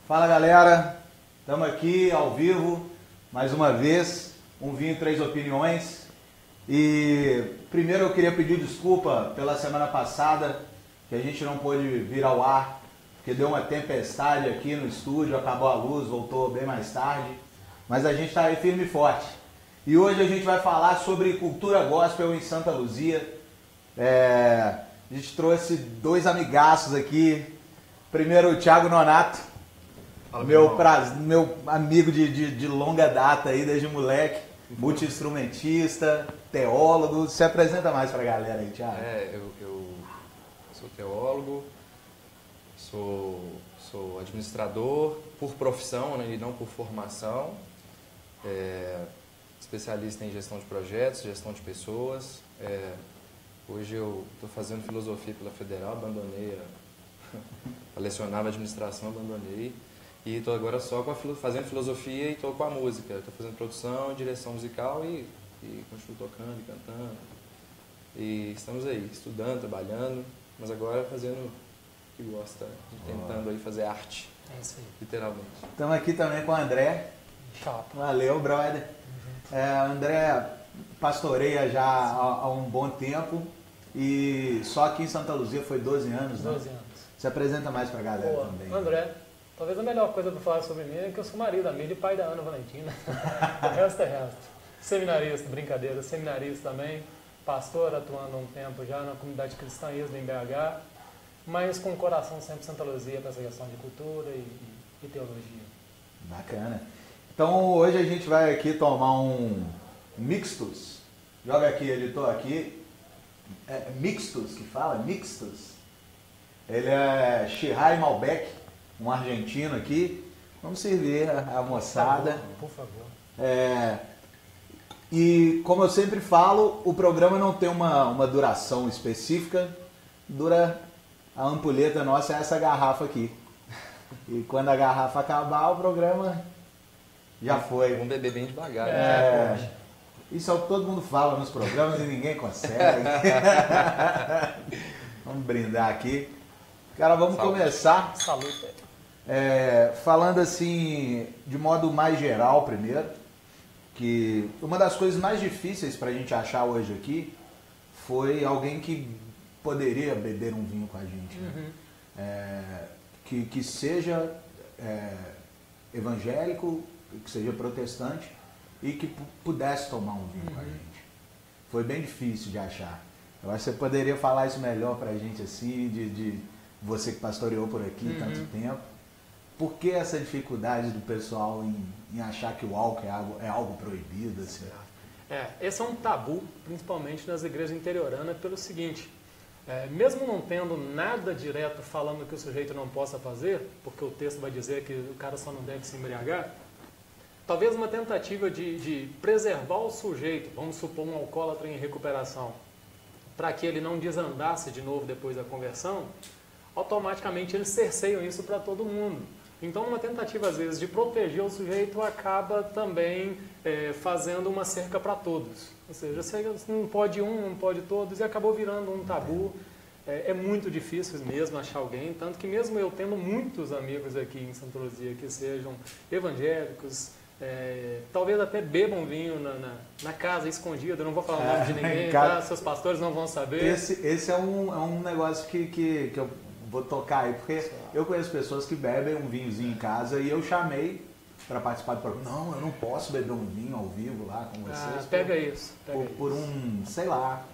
Fala galera, estamos aqui ao vivo, mais uma vez, um vinho, três opiniões. E primeiro eu queria pedir desculpa pela semana passada, que a gente não pôde vir ao ar, porque deu uma tempestade aqui no estúdio, acabou a luz, voltou bem mais tarde, mas a gente está aí firme e forte. E hoje a gente vai falar sobre cultura gospel em Santa Luzia. A gente trouxe dois amigaços aqui. Primeiro o Thiago Nonato, meu amigo de longa data aí, desde moleque, multi-instrumentista, teólogo. Se apresenta mais pra galera aí, Thiago. Eu sou teólogo, sou administrador por profissão, né, e não por formação, especialista em gestão de projetos, gestão de pessoas. Hoje eu estou fazendo filosofia pela Federal, abandonei, lecionava administração, abandonei. E estou agora só fazendo filosofia e estou com a música. Estou fazendo produção, direção musical e continuo tocando e cantando. E estamos aí, estudando, trabalhando, mas agora fazendo o que gosta, tentando aí fazer arte. É isso aí. Literalmente. Estamos aqui também com o André. Shop. Valeu, brother. André pastoreia já há um bom tempo e só aqui em Santa Luzia foi 12 anos, né? 12 anos. Se apresenta mais pra galera também. André, talvez a melhor coisa para falar sobre mim é que eu sou marido da Mili e pai da Ana Valentina. O resto é resto. Seminarista, brincadeira, seminarista também, pastor atuando há um tempo já na comunidade cristã ISDA em BH, mas com o coração sempre Santa Luzia para essa questão de cultura e teologia. Bacana. Então hoje a gente vai aqui tomar um Mixtus. Joga aqui, editor, aqui. É Mixtus que fala? Mixtus. Ele é Shirai Malbec, um argentino aqui. Vamos servir a moçada. Por favor. E como eu sempre falo, o programa não tem uma duração específica. Dura a ampulheta nossa, é essa garrafa aqui. E quando a garrafa acabar, o programa já foi. Vamos beber bem devagar. Isso é o que todo mundo fala nos programas e ninguém consegue. Vamos brindar aqui. Cara, vamos começar. Saúde. Falando assim, de modo mais geral primeiro, que uma das coisas mais difíceis pra gente achar hoje aqui foi alguém que poderia beber um vinho com a gente, né? Que seja evangélico, que seja protestante e que pudesse tomar um vinho com a gente. Foi bem difícil de achar. Eu acho que você poderia falar isso melhor pra gente, assim, de você que pastoreou por aqui tanto tempo. Por que essa dificuldade do pessoal em achar que o álcool é algo proibido? Assim? Esse é um tabu, principalmente nas igrejas interioranas, pelo seguinte: mesmo não tendo nada direto falando que o sujeito não possa fazer, porque o texto vai dizer que o cara só não deve se embriagar, talvez uma tentativa de preservar o sujeito, vamos supor um alcoólatra em recuperação, para que ele não desandasse de novo depois da conversão, automaticamente eles cerceiam isso para todo mundo. Então, uma tentativa, às vezes, de proteger o sujeito acaba também fazendo uma cerca para todos. Ou seja, você não pode um, não pode todos, e acabou virando um tabu. É muito difícil mesmo achar alguém, tanto que mesmo eu tendo muitos amigos aqui em Santa Luzia que sejam evangélicos, talvez até bebam vinho na casa escondido, eu não vou falar o nome de ninguém, tá? Seus pastores não vão saber. Esse é um negócio que eu vou tocar aí, porque eu conheço pessoas que bebem um vinhozinho em casa e eu chamei para participar do programa. Não, eu não posso beber um vinho ao vivo lá com vocês. Pega isso. Por um, sei lá,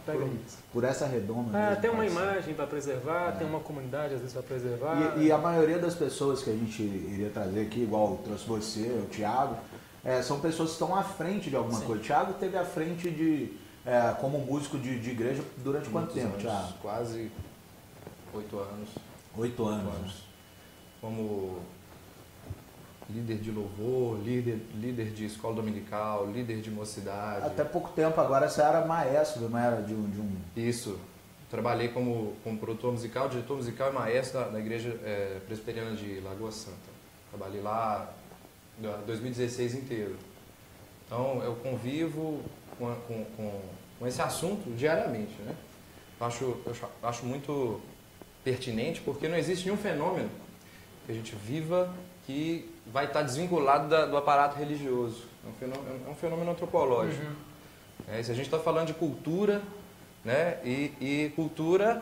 por essa redoma. Mesmo, tem uma imagem para preservar, tem uma comunidade às vezes para preservar. E a maioria das pessoas que a gente iria trazer aqui, igual eu trouxe você, o Thiago, são pessoas que estão à frente de alguma coisa. O Thiago esteve à frente como músico de igreja durante quanto tempo, Thiago? Quase 8 anos. 8 anos. Como líder de louvor, líder de escola dominical, líder de mocidade. Até pouco tempo agora você era maestro, não era de um... Isso. Trabalhei como produtor musical, diretor musical e maestro na igreja presbiteriana de Lagoa Santa. Trabalhei lá 2016 inteiro. Então eu convivo com esse assunto diariamente, né? Eu acho muito pertinente, porque não existe nenhum fenômeno que a gente viva que vai estar desvinculado do aparato religioso. É um fenômeno antropológico. Se a gente está falando de cultura, né, e cultura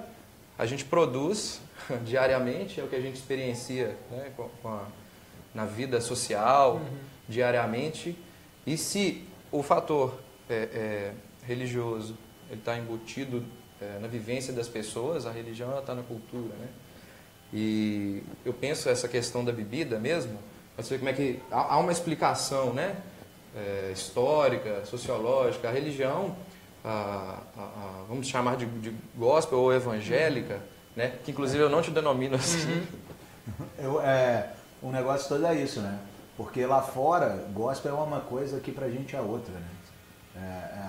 a gente produz diariamente, é o que a gente experiencia, né, na vida social, diariamente, e se o fator religioso está embutido na vivência das pessoas, a religião está na cultura, né? E eu penso essa questão da bebida mesmo, você vê como é que há uma explicação, né? Histórica, sociológica. A religião, vamos chamar de gospel ou evangélica, né? Que inclusive eu não te denomino assim. O negócio todo é isso, né? Porque lá fora, gospel é uma coisa que pra gente é outra, né?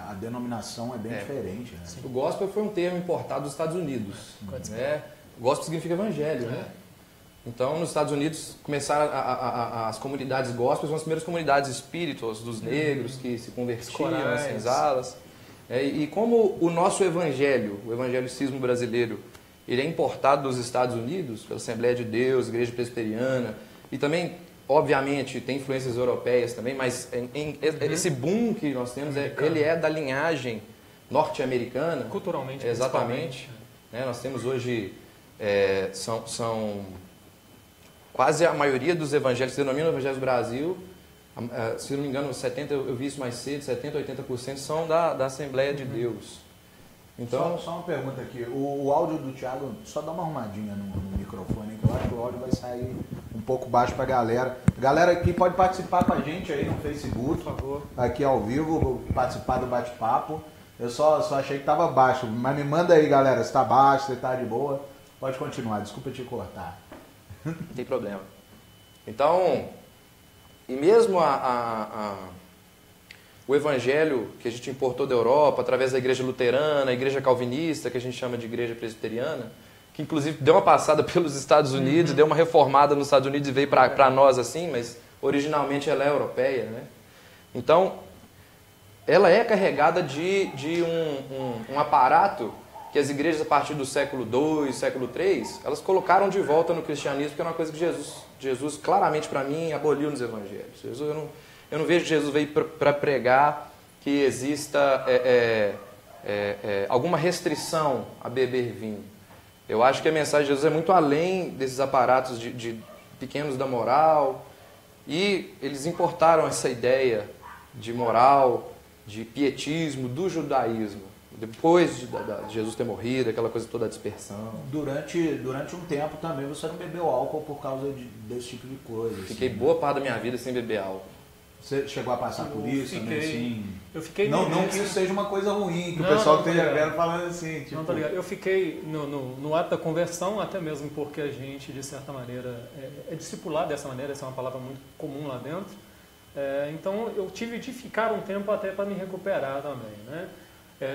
A denominação é bem diferente, né? O gospel foi um termo importado dos Estados Unidos, né? Gospel significa evangelho, né? Então, nos Estados Unidos, começaram as comunidades gospels, são as primeiras comunidades espíritas dos negros que se convertiam nas senzalas. E como o nosso evangelho, o evangelicismo brasileiro, ele é importado dos Estados Unidos, pela Assembleia de Deus, Igreja Presbiteriana, e também, obviamente, tem influências europeias também, mas esse boom que nós temos, ele é da linhagem norte-americana. Culturalmente, exatamente. Nós temos hoje, são quase a maioria dos evangélicos que denominam evangelhos do Brasil, se não me engano, 70%, eu vi isso mais cedo, 70%, 80% são da Assembleia de Deus. Então, só uma pergunta aqui, o áudio do Thiago, só dá uma arrumadinha no microfone, que eu acho que o áudio vai sair um pouco baixo para a galera. Galera aqui pode participar com a gente aí no Facebook, por favor, aqui ao vivo, participar do bate-papo. Eu só achei que estava baixo, mas me manda aí, galera, se está baixo, se está de boa, pode continuar, desculpa te cortar. Não tem problema. Então, e mesmo o evangelho que a gente importou da Europa, através da igreja luterana, a igreja calvinista, que a gente chama de igreja presbiteriana, que inclusive deu uma passada pelos Estados Unidos, deu uma reformada nos Estados Unidos e veio para nós assim, mas originalmente ela é europeia, né? Então, ela é carregada de um aparato que as igrejas a partir do século II, século III, elas colocaram de volta no cristianismo, que é uma coisa que Jesus claramente para mim aboliu nos evangelhos. Eu não vejo que Jesus veio para pregar que exista alguma restrição a beber vinho. Eu acho que a mensagem de Jesus é muito além desses aparatos de pequenos da moral, e eles importaram essa ideia de moral, de pietismo, do judaísmo, depois de Jesus ter morrido, aquela coisa toda, a dispersão. Durante um tempo também você não bebeu álcool por causa desse tipo de coisa. Fiquei assim, boa parte da minha vida sem beber álcool. Você chegou a passar por isso, né? Assim, eu fiquei não que isso seja uma coisa ruim, que não, o pessoal não, esteja vendo falando assim. Tipo... Não, tá ligado. Eu fiquei no ato da conversão, até mesmo porque a gente, de certa maneira, é discipulado dessa maneira, essa é uma palavra muito comum lá dentro. Então eu tive de ficar um tempo até para me recuperar também, né?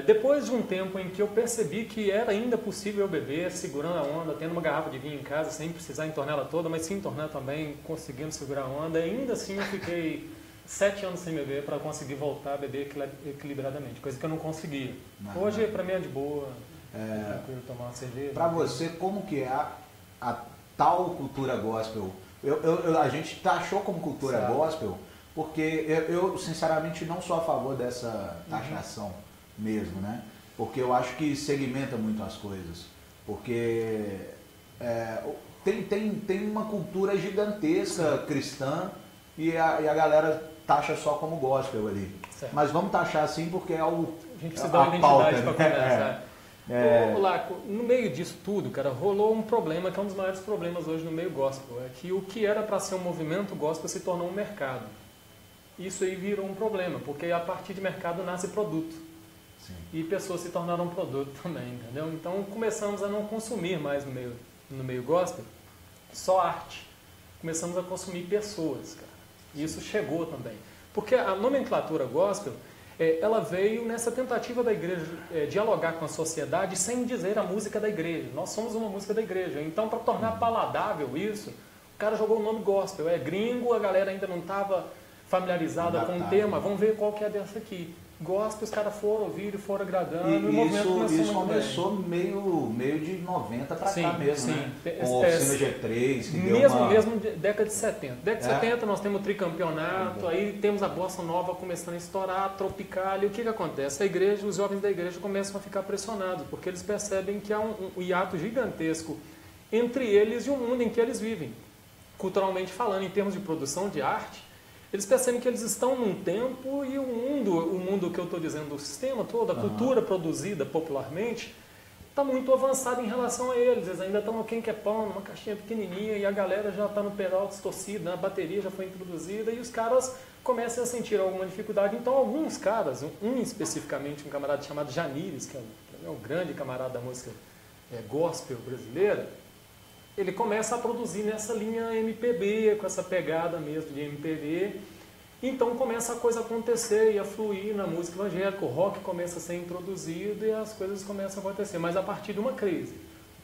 Depois de um tempo em que eu percebi que era ainda possível eu beber, segurando a onda, tendo uma garrafa de vinho em casa, sem precisar entornar ela toda, mas sim entornar também, conseguindo segurar a onda, ainda assim eu fiquei 7 anos sem beber para conseguir voltar a beber equilibradamente, coisa que eu não conseguia. Hoje, para mim, é de boa, tranquilo tomar uma cerveja. Para você, como que é a tal cultura gospel? A gente taxou como cultura gospel, porque eu, sinceramente, não sou a favor dessa taxação mesmo, né? Porque eu acho que segmenta muito as coisas. Porque tem uma cultura gigantesca cristã e a galera taxa só como gospel ali. Certo. Mas vamos taxar assim porque é o a gente precisa dar uma identidade para conversar. Laco, no meio disso tudo, cara, rolou um problema que é um dos maiores problemas hoje no meio gospel. É que o que era para ser um movimento gospel se tornou um mercado. Isso aí virou um problema, porque a partir de mercado nasce produto. Sim. E pessoas se tornaram produto também, entendeu? Então começamos a não consumir mais no meio gospel só arte. Começamos a consumir pessoas, cara. E isso chegou também. Porque a nomenclatura gospel, ela veio nessa tentativa da igreja dialogar com a sociedade sem dizer a música da igreja. Nós somos uma música da igreja. Então, para tornar paladável isso, o cara jogou o nome gospel. É gringo, a galera ainda não estava familiarizada com o tema. Vamos ver qual que é dessa aqui. Gospel, os caras foram ouvir e foram agradando. E o movimento isso começou meio de 90 para cá mesmo, né? Com o Oficina G3, que mesmo década de 70. Década de 70 nós temos o tricampeonato, aí temos a bossa nova começando a estourar, a tropical, e o que acontece? A igreja, os jovens da igreja começam a ficar pressionados, porque eles percebem que há um hiato gigantesco entre eles e o mundo em que eles vivem. Culturalmente falando, em termos de produção de arte, eles percebem que eles estão num tempo e o mundo que eu estou dizendo, o sistema todo, a cultura produzida popularmente, está muito avançado em relação a eles. Eles ainda estão no quem quer pão, numa caixinha pequenininha, e a galera já está no pedal distorcido, a bateria já foi introduzida, e os caras começam a sentir alguma dificuldade. Então, alguns caras, especificamente, um camarada chamado Janires, que é um grande camarada da música gospel brasileira, ele começa a produzir nessa linha MPB, com essa pegada mesmo de MPB. Então começa a coisa a acontecer e a fluir na música evangélica, o rock começa a ser introduzido e as coisas começam a acontecer, mas a partir de uma crise.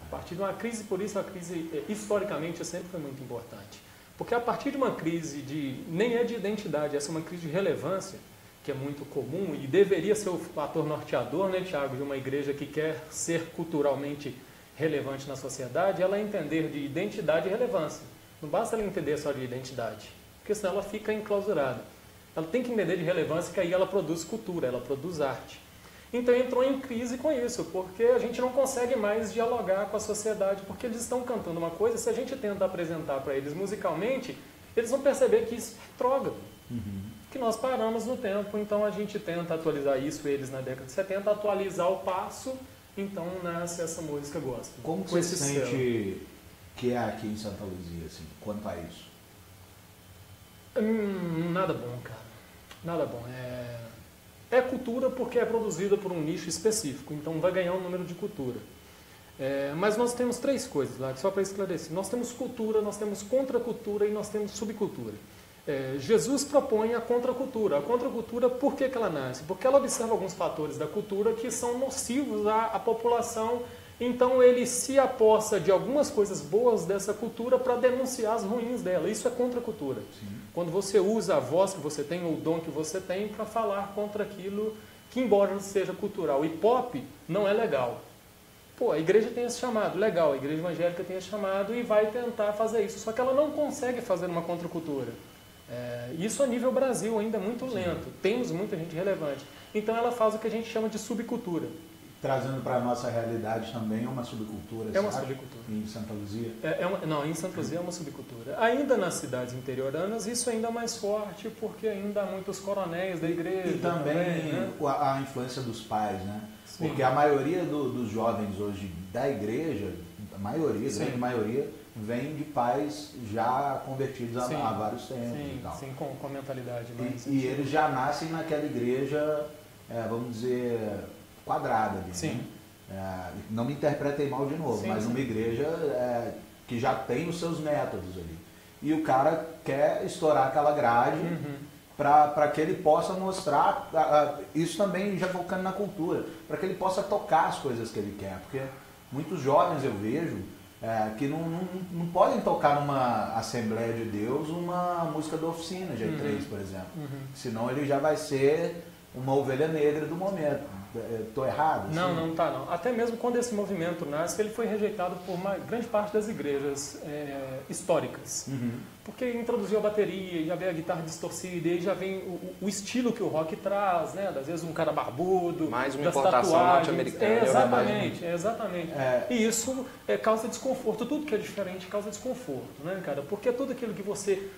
A partir de uma crise, por isso a crise historicamente sempre foi muito importante. Porque a partir de uma crise nem é de identidade, essa é uma crise de relevância, que é muito comum e deveria ser o fator norteador, né, Tiago, de uma igreja que quer ser culturalmente relevante na sociedade, ela entender de identidade e relevância. Não basta ela entender só de identidade, porque senão ela fica enclausurada. Ela tem que entender de relevância, que aí ela produz cultura, ela produz arte. Então entrou em crise com isso, porque a gente não consegue mais dialogar com a sociedade, porque eles estão cantando uma coisa, se a gente tenta apresentar para eles musicalmente, eles vão perceber que isso é retrógrado. Que nós paramos no tempo, então a gente tenta atualizar isso, eles na década de 70, atualizar o passo. Então nasce essa música gospel. Como você sente que é aqui em Santa Luzia, assim, quanto a isso? Nada bom, cara. Nada bom. É cultura porque é produzida por um nicho específico, então vai ganhar um número de cultura. Mas nós temos 3 coisas lá, só para esclarecer. Nós temos cultura, nós temos contracultura e nós temos subcultura. Jesus propõe a contracultura. A contracultura, por que ela nasce? Porque ela observa alguns fatores da cultura que são nocivos à população, então ele se aposta de algumas coisas boas dessa cultura para denunciar as ruins dela. Isso é contracultura. Quando você usa a voz que você tem, ou o dom que você tem, para falar contra aquilo que, embora seja cultural e pop, não é legal. Pô, a igreja tem esse chamado, legal, a igreja evangélica tem esse chamado e vai tentar fazer isso, só que ela não consegue fazer uma contracultura. Isso a nível Brasil ainda é muito lento. Temos muita gente relevante. Então ela faz o que a gente chama de subcultura. Trazendo para a nossa realidade também é uma subcultura. É uma subcultura. Em Santa Luzia? Não, em Santa Luzia é uma subcultura. Ainda nas cidades interioranas isso ainda é mais forte porque ainda há muitos coronéis da igreja. E também né? a influência dos pais, né? Sim. Porque a maioria dos jovens hoje da igreja, a maioria, vem de pais já convertidos há vários tempos e tal. Sim, com mentalidade mais. E eles já nascem naquela igreja, vamos dizer, quadrada ali. Sim. Né? Não me interpretem mal de novo, mas uma igreja que já tem os seus métodos ali. E o cara quer estourar aquela grade para que ele possa mostrar, isso também já focando na cultura, para que ele possa tocar as coisas que ele quer. Porque muitos jovens eu vejo que não podem tocar numa Assembleia de Deus uma música da Oficina G3, por exemplo. Senão ele já vai ser uma ovelha negra do momento. Estou errado? Não, não está não. Até mesmo quando esse movimento nasce, ele foi rejeitado por uma grande parte das igrejas históricas. Porque introduziu a bateria, já vem a guitarra distorcida, e aí já vem o estilo que o rock traz, né? Às vezes um cara barbudo, mais uma das importação tatuagens. norte-americana. Exatamente. E isso causa desconforto. Tudo que é diferente causa desconforto, né, cara? Porque tudo aquilo que você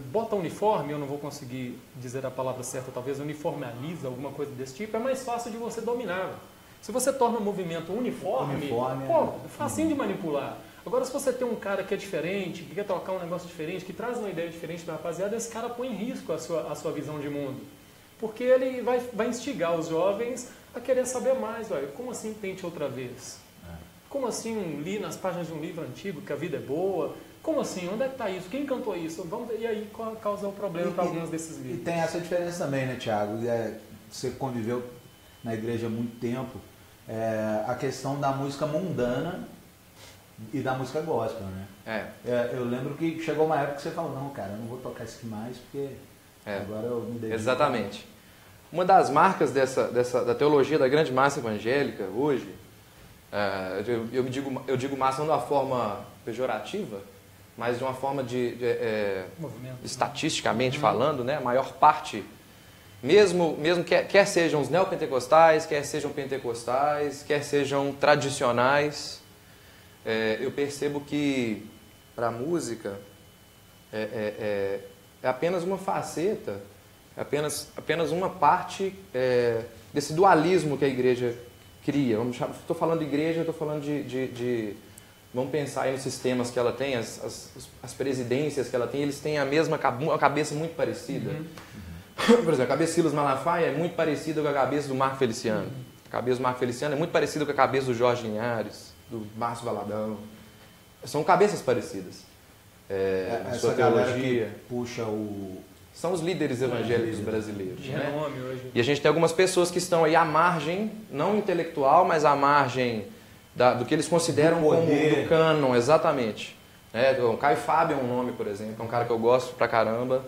bota uniforme, eu não vou conseguir dizer a palavra certa, talvez uniformaliza, alguma coisa desse tipo, é mais fácil de você dominar. Se você torna o movimento uniforme é facinho de manipular. Agora, se você tem um cara que é diferente, que quer tocar um negócio diferente, que traz uma ideia diferente da rapaziada, esse cara põe em risco a sua visão de mundo. Porque ele vai instigar os jovens a querer saber mais. Olha, como assim tente outra vez? Como assim li nas páginas de um livro antigo que a vida é boa? Como assim? Onde é que está isso? Quem cantou isso? E aí causa um problema para alguns desses livros. E tem essa diferença também, né, Thiago? Você conviveu na igreja há muito tempo. A questão da música mundana e da música gospel, né? Eu lembro que chegou uma época que você falou, não, cara, eu não vou tocar isso aqui mais, porque agora eu me dedico. Exatamente. Uma das marcas da teologia da grande massa evangélica hoje, eu digo massa não de uma forma pejorativa, mas de uma forma estatisticamente falando, né? A maior parte, mesmo quer sejam os neopentecostais, quer sejam pentecostais, quer sejam tradicionais, eu percebo que para a música é apenas uma faceta, é apenas uma parte desse dualismo que a igreja cria. Estou falando de igreja, estou falando de vamos pensar aí nos sistemas que ela tem, as presidências que ela tem, eles têm uma cabeça muito parecida. Por exemplo, a cabeça de Silas Malafaia é muito parecida com a cabeça do Marco Feliciano. A cabeça do Marco Feliciano é muito parecida com a cabeça do Jorge Linhares, do Márcio Valadão. São cabeças parecidas. Essa sua teologia. Que puxa são os líderes evangélicos brasileiros. De né? renome hoje. E a gente tem algumas pessoas que estão aí à margem, não intelectual, mas à margem do que eles consideram como do cânon, exatamente. O Caio Fábio é um nome, por exemplo, é um cara que eu gosto pra caramba.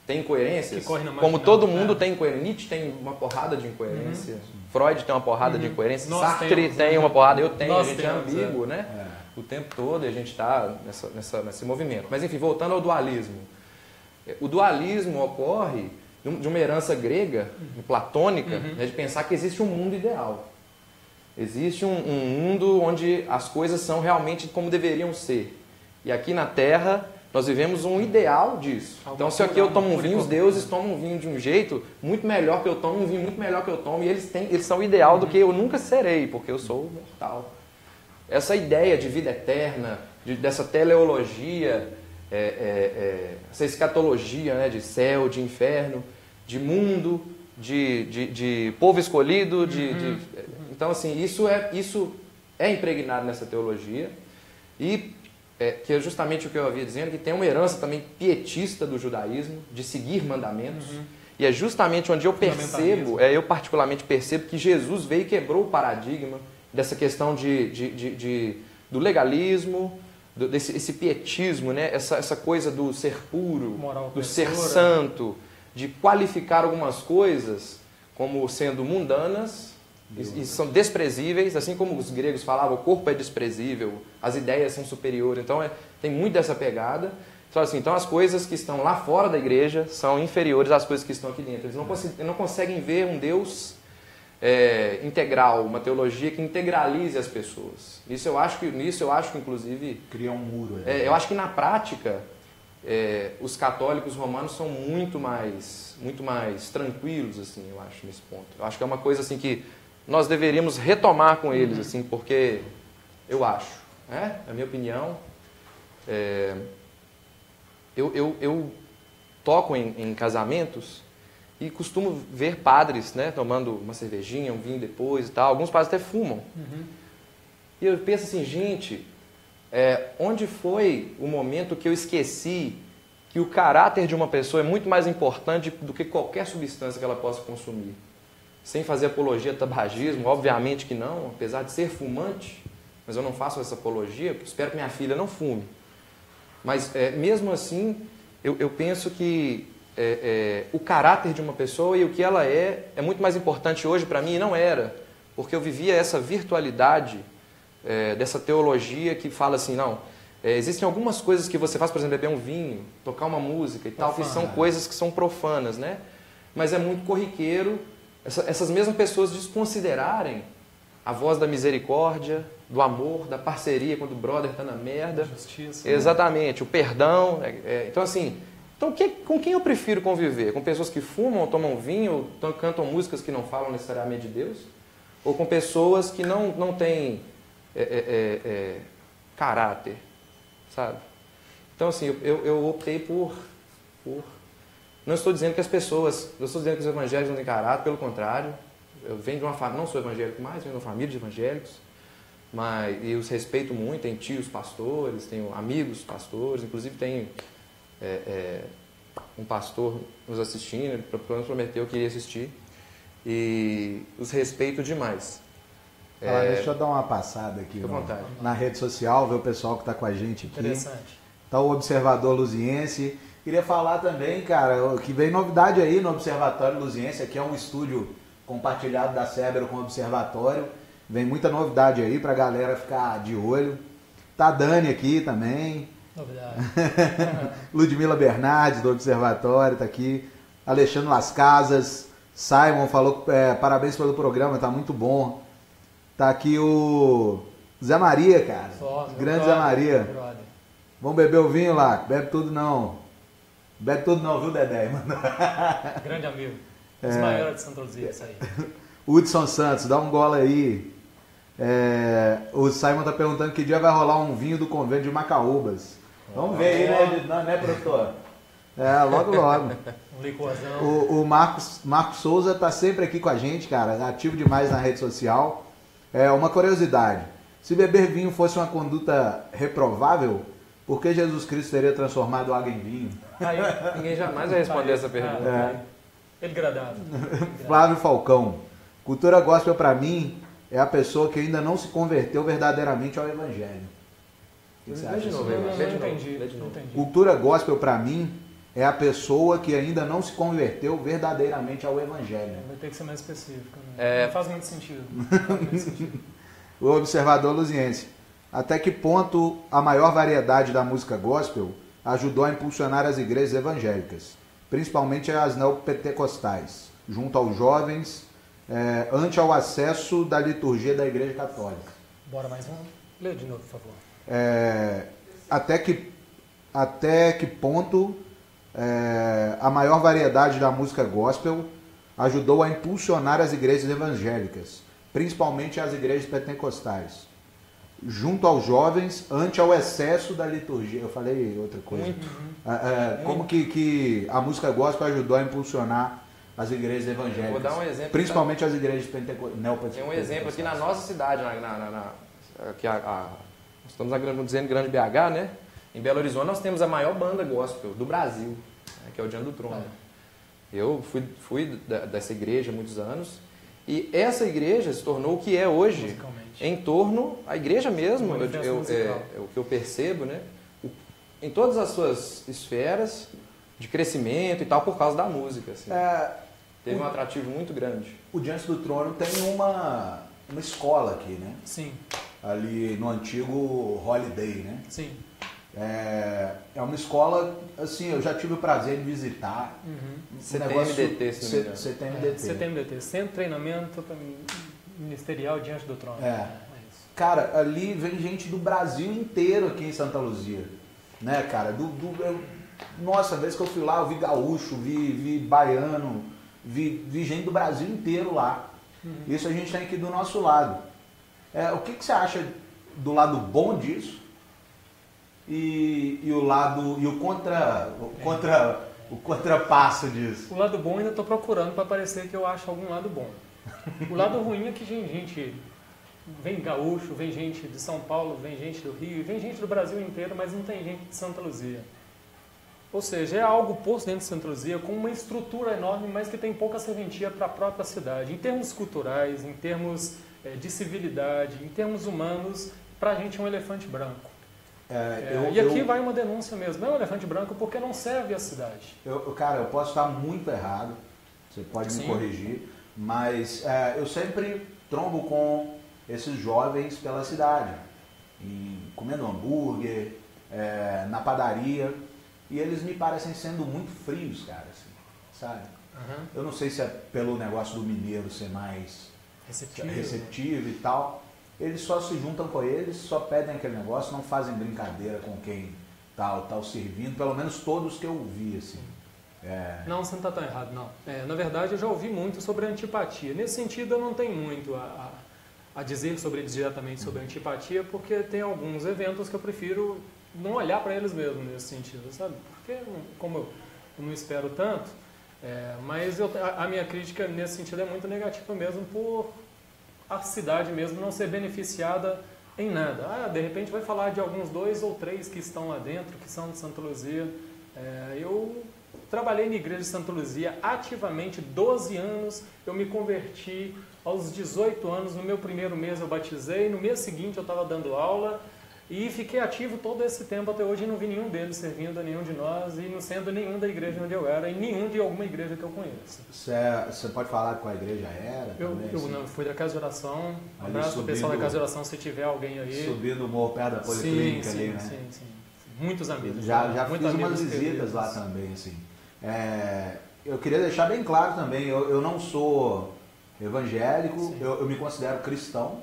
Tem incoerências, como todo mundo tem incoerência. Nietzsche tem uma porrada de incoerência, Freud tem uma porrada de incoerência, Sartre tem uma porrada, eu tenho, a gente é ambíguo, né? O tempo todo e a gente está nesse movimento. Mas enfim, voltando ao dualismo. O dualismo ocorre de uma herança grega, platônica, de pensar que existe um mundo ideal. Existe um mundo onde as coisas são realmente como deveriam ser. E aqui na Terra nós vivemos um ideal disso. Então se aqui eu tomo um vinho, os deuses tomam um vinho de um jeito muito melhor que eu tomo, um vinho muito melhor que eu tomo, e eles são o ideal do que eu nunca serei, porque eu sou mortal. Essa ideia de vida eterna, dessa teleologia, essa escatologia, né, de céu, de inferno, de mundo, de povo escolhido, então assim, isso é impregnado nessa teologia e que é justamente o que eu havia dizendo, que tem uma herança também pietista do judaísmo, de seguir mandamentos, e é justamente onde eu percebo, eu particularmente percebo que Jesus veio e quebrou o paradigma dessa questão do legalismo, esse pietismo, né? essa coisa do ser puro, do ser santo, de qualificar algumas coisas como sendo mundanas E são desprezíveis, assim como os gregos falavam, o corpo é desprezível, as ideias são superiores. Então tem muito dessa pegada. Então as coisas que estão lá fora da igreja são inferiores às coisas que estão aqui dentro. Eles não conseguem ver um Deus integral, uma teologia que integralize as pessoas. Nisso eu acho que inclusive... Cria um muro. Eu acho que na prática, os católicos romanos são muito mais tranquilos, assim, eu acho, nesse ponto. Eu acho que é uma coisa assim que nós deveríamos retomar com eles, assim, porque eu acho, a minha opinião, eu toco em casamentos e costumo ver padres, né, tomando uma cervejinha, um vinho depois e tal. Alguns padres até fumam. E eu penso assim, gente, onde foi o momento que eu esqueci que o caráter de uma pessoa é muito mais importante do que qualquer substância que ela possa consumir? Sem fazer apologia ao tabagismo, obviamente que não, apesar de ser fumante, mas eu não faço essa apologia, porque espero que minha filha não fume. Mas mesmo assim, eu penso que o caráter de uma pessoa e o que ela é muito mais importante hoje para mim, e não era, porque eu vivia essa virtualidade dessa teologia que fala assim, não, existem algumas coisas que você faz, por exemplo, beber um vinho, tocar uma música e tal, que são coisas que são profanas, né? Mas é muito corriqueiro essas mesmas pessoas desconsiderarem a voz da misericórdia, do amor, da parceria quando o brother está na merda. Justiça. Exatamente, o perdão. Então, assim, com quem eu prefiro conviver? Com pessoas que fumam, tomam vinho, cantam músicas que não falam necessariamente de Deus? Ou com pessoas que não têm caráter, sabe? Então, assim, eu optei por... Não estou dizendo que os evangélicos não têm caráter, pelo contrário. Eu venho de uma família, não sou evangélico mais, venho de uma família de evangélicos, e os respeito muito, tenho tios pastores, tenho amigos pastores, inclusive tenho um pastor nos assistindo, ele prometeu que iria assistir, e os respeito demais. Deixa eu dar uma passada aqui na rede social, ver o pessoal que está com a gente aqui. Interessante. Está o Observador Luziense. Queria falar também, cara, que vem novidade aí no Observatório Luziense. Aqui é um estúdio compartilhado da Cébero com o Observatório. Vem muita novidade aí pra galera ficar de olho. Tá a Dani aqui também. Novidade. Ludmila Bernardes, do Observatório, tá aqui. Alexandre Las Casas. Simon falou parabéns pelo programa, tá muito bom. Tá aqui o Zé Maria, cara. Grande Zé Maria. Vamos beber o vinho lá. Bebe tudo não. Bebe tudo não, viu, Dedé? Grande amigo. Os maiores de Santa Luzia, isso aí. Hudson Santos, dá um gole aí. O Simon tá perguntando que dia vai rolar um vinho do convento de Macaúbas. Vamos ver aí, né, produtor? Logo, logo. Um licorzão. O Marcos Souza tá sempre aqui com a gente, cara. Ativo demais na rede social. Uma curiosidade. Se beber vinho fosse uma conduta reprovável, por que Jesus Cristo teria transformado água em vinho? Ninguém jamais vai responder essa pergunta. Ele gradado. Flávio Falcão. Cultura gospel para mim é a pessoa que ainda não se converteu verdadeiramente ao Evangelho. O que você acha? Não entendi. Cultura gospel para mim é a pessoa que ainda não se converteu verdadeiramente ao Evangelho. Vai ter que ser mais específico. Né? Não faz muito sentido. O Observador Luziense. Até que ponto a maior variedade da música gospel ajudou a impulsionar as igrejas evangélicas, principalmente as neopentecostais, junto aos jovens, ante ao acesso da liturgia da Igreja Católica? Bora mais um? Lê de novo, por favor. Até que ponto a maior variedade da música gospel ajudou a impulsionar as igrejas evangélicas, principalmente as igrejas pentecostais, junto aos jovens, ante ao excesso da liturgia. Eu falei outra coisa. Como que a música gospel ajudou a impulsionar as igrejas evangélicas? Vou dar um exemplo. Principalmente as igrejas neopentecostais. Tem um exemplo aqui na nossa cidade, estamos dizendo Grande BH, né? Em Belo Horizonte nós temos a maior banda gospel do Brasil, que é o Diante do Trono. Eu fui dessa igreja há muitos anos, e essa igreja se tornou o que é hoje, em torno, a igreja mesmo, o que eu percebo, né? Em todas as suas esferas de crescimento e tal, por causa da música. Assim. Teve um atrativo muito grande. O Diante do Trono tem uma escola aqui, né? Sim. Ali no antigo Holiday, né? Sim. É uma escola, assim, eu já tive o prazer de visitar. CTMDT, se não me engano. CTMDT. CTMDT, Centro de Treinamento Ministerial Diante do Trono. Isso. Cara, ali vem gente do Brasil inteiro aqui em Santa Luzia. Né, cara? Nossa, a vez que eu fui lá, eu vi gaúcho, vi baiano, vi gente do Brasil inteiro lá. Isso a gente tem aqui do nosso lado. O que você acha do lado bom disso? E o contrapasso disso? O lado bom ainda estou procurando para parecer que eu acho algum lado bom. O lado ruim é que vem gaúcho, vem gente de São Paulo, vem gente do Rio, vem gente do Brasil inteiro, mas não tem gente de Santa Luzia. Ou seja, é algo posto dentro de Santa Luzia com uma estrutura enorme, mas que tem pouca serventia para a própria cidade. Em termos culturais, em termos de civilidade, em termos humanos, para a gente é um elefante branco. E aqui vai uma denúncia mesmo. É um elefante branco porque não serve à cidade. Cara, eu posso estar muito errado, você pode me corrigir, mas eu sempre trombo com esses jovens pela cidade, comendo hambúrguer, na padaria, e eles me parecem sendo muito frios, cara, assim, sabe? Eu não sei se é pelo negócio do mineiro ser mais receptivo e tal. Eles só se juntam com eles, só pedem aquele negócio, não fazem brincadeira com quem tá servindo, pelo menos todos que eu vi, assim. Não, você não está tão errado, não. Na verdade, eu já ouvi muito sobre antipatia. Nesse sentido, eu não tenho muito a dizer diretamente sobre antipatia, porque tem alguns eventos que eu prefiro não olhar para eles mesmo nesse sentido, sabe? Porque, como eu não espero tanto, mas a minha crítica nesse sentido é muito negativa mesmo por a cidade mesmo não ser beneficiada em nada. De repente vai falar de alguns 2 ou 3 que estão lá dentro, que são de Santa Luzia. Eu trabalhei na igreja de Santa Luzia ativamente 12 anos, eu me converti aos 18 anos, no meu primeiro mês eu batizei, no mês seguinte eu estava dando aula e fiquei ativo todo esse tempo até hoje e não vi nenhum deles servindo a nenhum de nós e não sendo nenhum da igreja onde eu era e nenhum de alguma igreja que eu conheço. Você pode falar qual igreja era? Eu fui da Casa de Oração. Um abraço para o pessoal da Casa de Oração, se tiver alguém aí. Subindo o morro perto da Policlínica ali, né? Sim. Muitos amigos. Já fiz umas visitas lá também, assim. Eu queria deixar bem claro também, eu não sou evangélico, eu me considero cristão.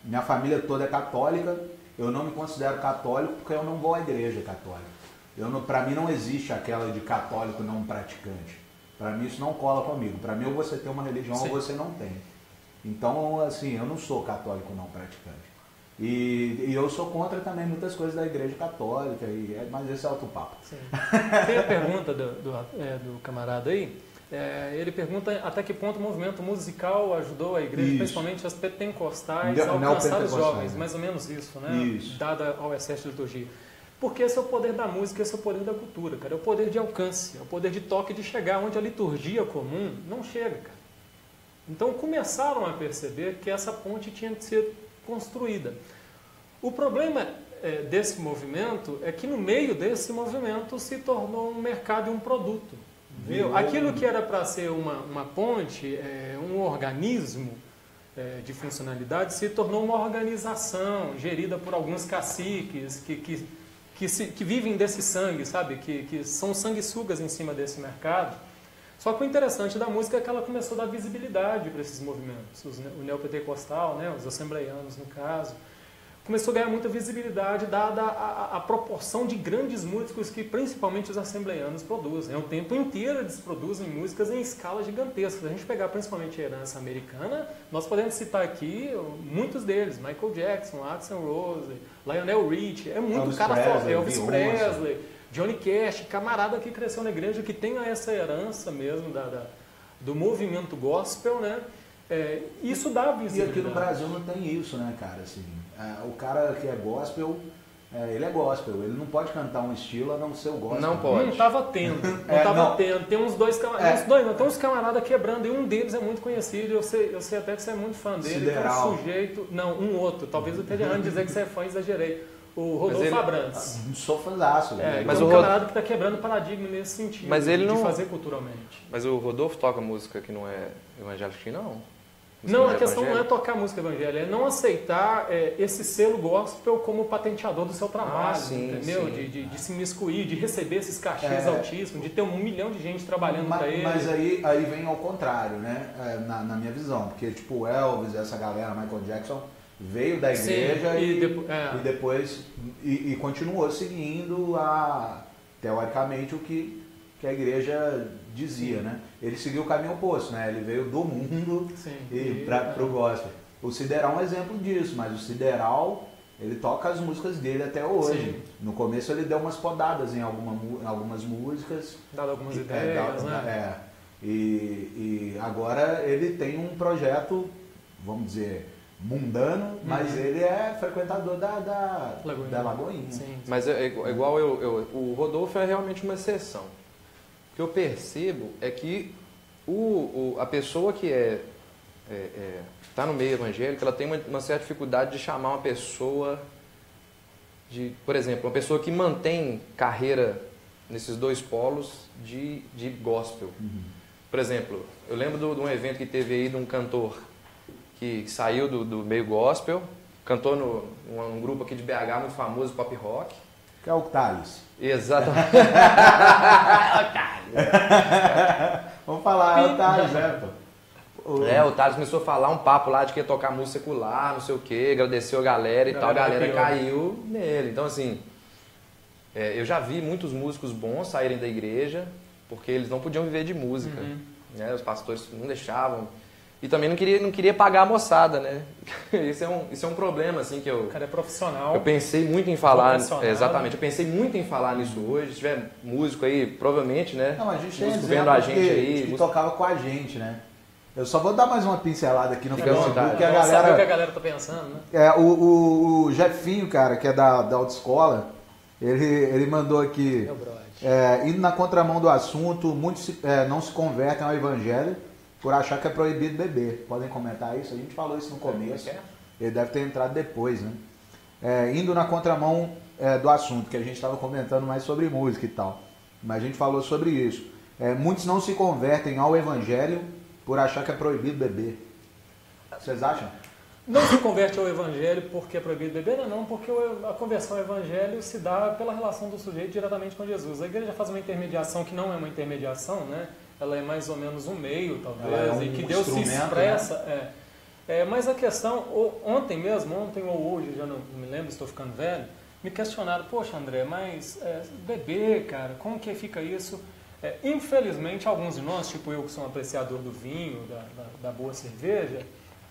Minha família toda é católica, eu não me considero católico porque eu não vou à igreja católica. Para mim não existe aquela de católico não praticante. Para mim isso não cola comigo. Para mim ou você tem uma religião ou você não tem. Então, assim, eu não sou católico não praticante. E eu sou contra também muitas coisas da igreja católica, mas esse é outro papo. Tem a pergunta do camarada aí. Ele pergunta até que ponto o movimento musical ajudou a igreja, principalmente as pentecostais, a alcançar os jovens, mais ou menos isso, né? Dada ao excesso de liturgia. Porque esse é o poder da música, esse é o poder da cultura, cara. É o poder de alcance, é o poder de toque, de chegar onde a liturgia comum não chega, cara. Então começaram a perceber que essa ponte tinha que ser construída. O problema desse movimento é que no meio desse movimento se tornou um mercado e um produto. Aquilo que era para ser uma ponte, um organismo de funcionalidade, se tornou uma organização gerida por alguns caciques que vivem desse sangue, sabe? Que são sanguessugas em cima desse mercado. Só que o interessante da música é que ela começou a dar visibilidade para esses movimentos. O neopentecostal, né? Os assembleianos, no caso. Começou a ganhar muita visibilidade dada a proporção de grandes músicos que principalmente os assembleianos produzem. O tempo inteiro eles produzem músicas em escala gigantesca. Se a gente pegar principalmente a herança americana, nós podemos citar aqui muitos deles. Michael Jackson, Axl Rose, Lionel Richie, muito cara forte. Elvis Presley, Johnny Cash, camarada que cresceu na igreja, que tem essa herança mesmo do movimento gospel, né? Isso dá visibilidade. E aqui no Brasil não tem isso, né, cara? Assim, o cara que é gospel, ele é gospel, ele não pode cantar um estilo a não ser o gospel. Não pode. Não estava tendo. Tendo. Tem uns dois camaradas. Tem uns camaradas quebrando, e um deles é muito conhecido, eu sei até que você é muito fã dele, Sideral. Que é um sujeito. Não, um outro. Talvez eu esteja errando dizer que você é fã, exagerei. O Rodolfo Abrantes. Sou fãzaço. mas é um o camarada que está quebrando paradigma nesse sentido, mas ele de não... fazer culturalmente. Mas o Rodolfo toca música que não é evangélica, não? Não, a questão não é tocar música evangélica, é não aceitar esse selo gospel como patenteador do seu trabalho, entendeu? Sim. De se miscuir, de receber esses cachês altíssimos, de ter 1 milhão de gente trabalhando para ele. Mas aí vem ao contrário, né? Na minha visão, porque tipo o Elvis, essa galera, Michael Jackson, veio da igreja e depois continuou seguindo teoricamente o que a igreja dizia, né? Ele seguiu o caminho oposto, né? Ele veio do mundo para o gospel. O Sideral é um exemplo disso, mas o Sideral, ele toca as músicas dele até hoje. Sim. No começo ele deu umas podadas em algumas músicas. Dado algumas ideias, né? E agora ele tem um projeto, vamos dizer, mundano, mas ele é frequentador da Lagoinha. Sim. Mas igual o Rodolfo é realmente uma exceção. O que eu percebo é que a pessoa que está no meio evangélico, ela tem uma certa dificuldade de chamar uma pessoa por exemplo, uma pessoa que mantém carreira nesses dois polos de gospel. Por exemplo, eu lembro de um evento que teve aí de um cantor que saiu do meio gospel, cantou num grupo aqui de BH muito famoso, pop rock. Que é o Thales. Exatamente. Vamos falar, é o Thales, o Thales começou a falar um papo lá de que ia tocar música secular, não sei o quê, agradeceu a galera e tal, a galera caiu nele. Então, assim, eu já vi muitos músicos bons saírem da igreja porque eles não podiam viver de música. Né? Os pastores não deixavam. E também não queria pagar a moçada, né? Isso é um problema, assim, que eu... O cara é profissional. Eu pensei muito em falar... Exatamente, eu pensei muito em falar nisso hoje. Se tiver músico aí, provavelmente, né? Não, a gente tem músico vendo a gente aí. Que tocava com a gente, né? Eu só vou dar mais uma pincelada aqui no Facebook, que a galera... Saber o que a galera tá pensando, né? O Jefinho, cara, que é da autoescola, ele mandou aqui... Meu brother. Indo na contramão do assunto, muitos não se convertem ao evangelho por achar que é proibido beber. Podem comentar isso? A gente falou isso no começo. Ele deve ter entrado depois, né? Indo na contramão do assunto, que a gente estava comentando mais sobre música e tal. Mas a gente falou sobre isso. Muitos não se convertem ao evangelho por achar que é proibido beber. Vocês acham? Não se converte ao evangelho porque é proibido beber, não, porque a conversão ao evangelho se dá pela relação do sujeito diretamente com Jesus. A igreja faz uma intermediação que não é uma intermediação, né? Ela é mais ou menos um meio, talvez, e que Deus se expressa. Né? Mas a questão, ontem ou hoje, já não me lembro, estou ficando velho, me questionaram, poxa André, mas beber, cara, como que fica isso? Infelizmente, alguns de nós, tipo eu que sou um apreciador do vinho, da boa cerveja,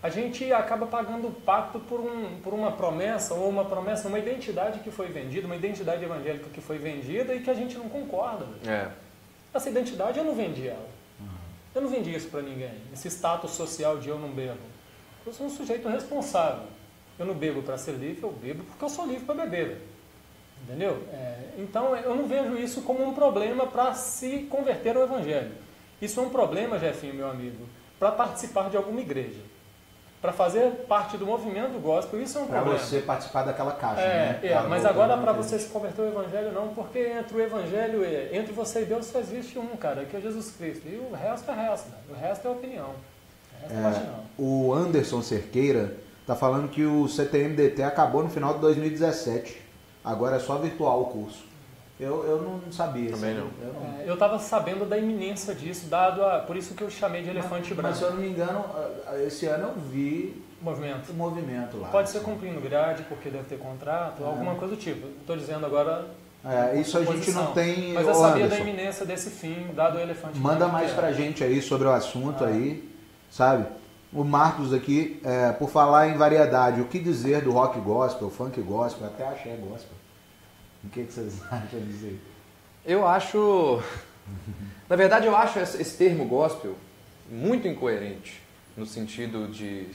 a gente acaba pagando pacto por uma promessa, ou uma identidade que foi vendida, uma identidade evangélica que foi vendida e que a gente não concorda. Essa identidade eu não vendi ela. Eu não vendi isso para ninguém. Esse status social de eu não bebo. Eu sou um sujeito responsável. Eu não bebo para ser livre, eu bebo porque eu sou livre para beber. Entendeu? Então eu não vejo isso como um problema para se converter ao evangelho. Isso é um problema, Jefinho, meu amigo, para participar de alguma igreja. Para fazer parte do movimento gospel, isso é um problema. Para você participar daquela caixa, né? Mas agora para você se converter ao evangelho não, porque entre o evangelho, entre você e Deus só existe um, cara, que é Jesus Cristo. E o resto é resto, né? O resto é opinião. O resto é paixão. O Anderson Cerqueira está falando que o CTMDT acabou no final de 2017. Agora é só virtual o curso. Eu não sabia. Também não. Eu estava sabendo da iminência disso, por isso que eu chamei de elefante branco. Mas se eu não me engano, esse ano eu vi movimento lá. Pode ser cumprindo grade, porque deve ter contrato, alguma coisa do tipo. Estou dizendo agora... isso a gente não tem... Mas eu sabia da iminência desse fim, dado o elefante branco. Manda mais pra gente aí sobre o assunto aí, sabe? O Marcos aqui, por falar em variedade, o que dizer do rock gospel, funk gospel, até axé gospel? O que vocês acham disso aí? Eu acho... Na verdade, eu acho esse termo gospel muito incoerente, no sentido de...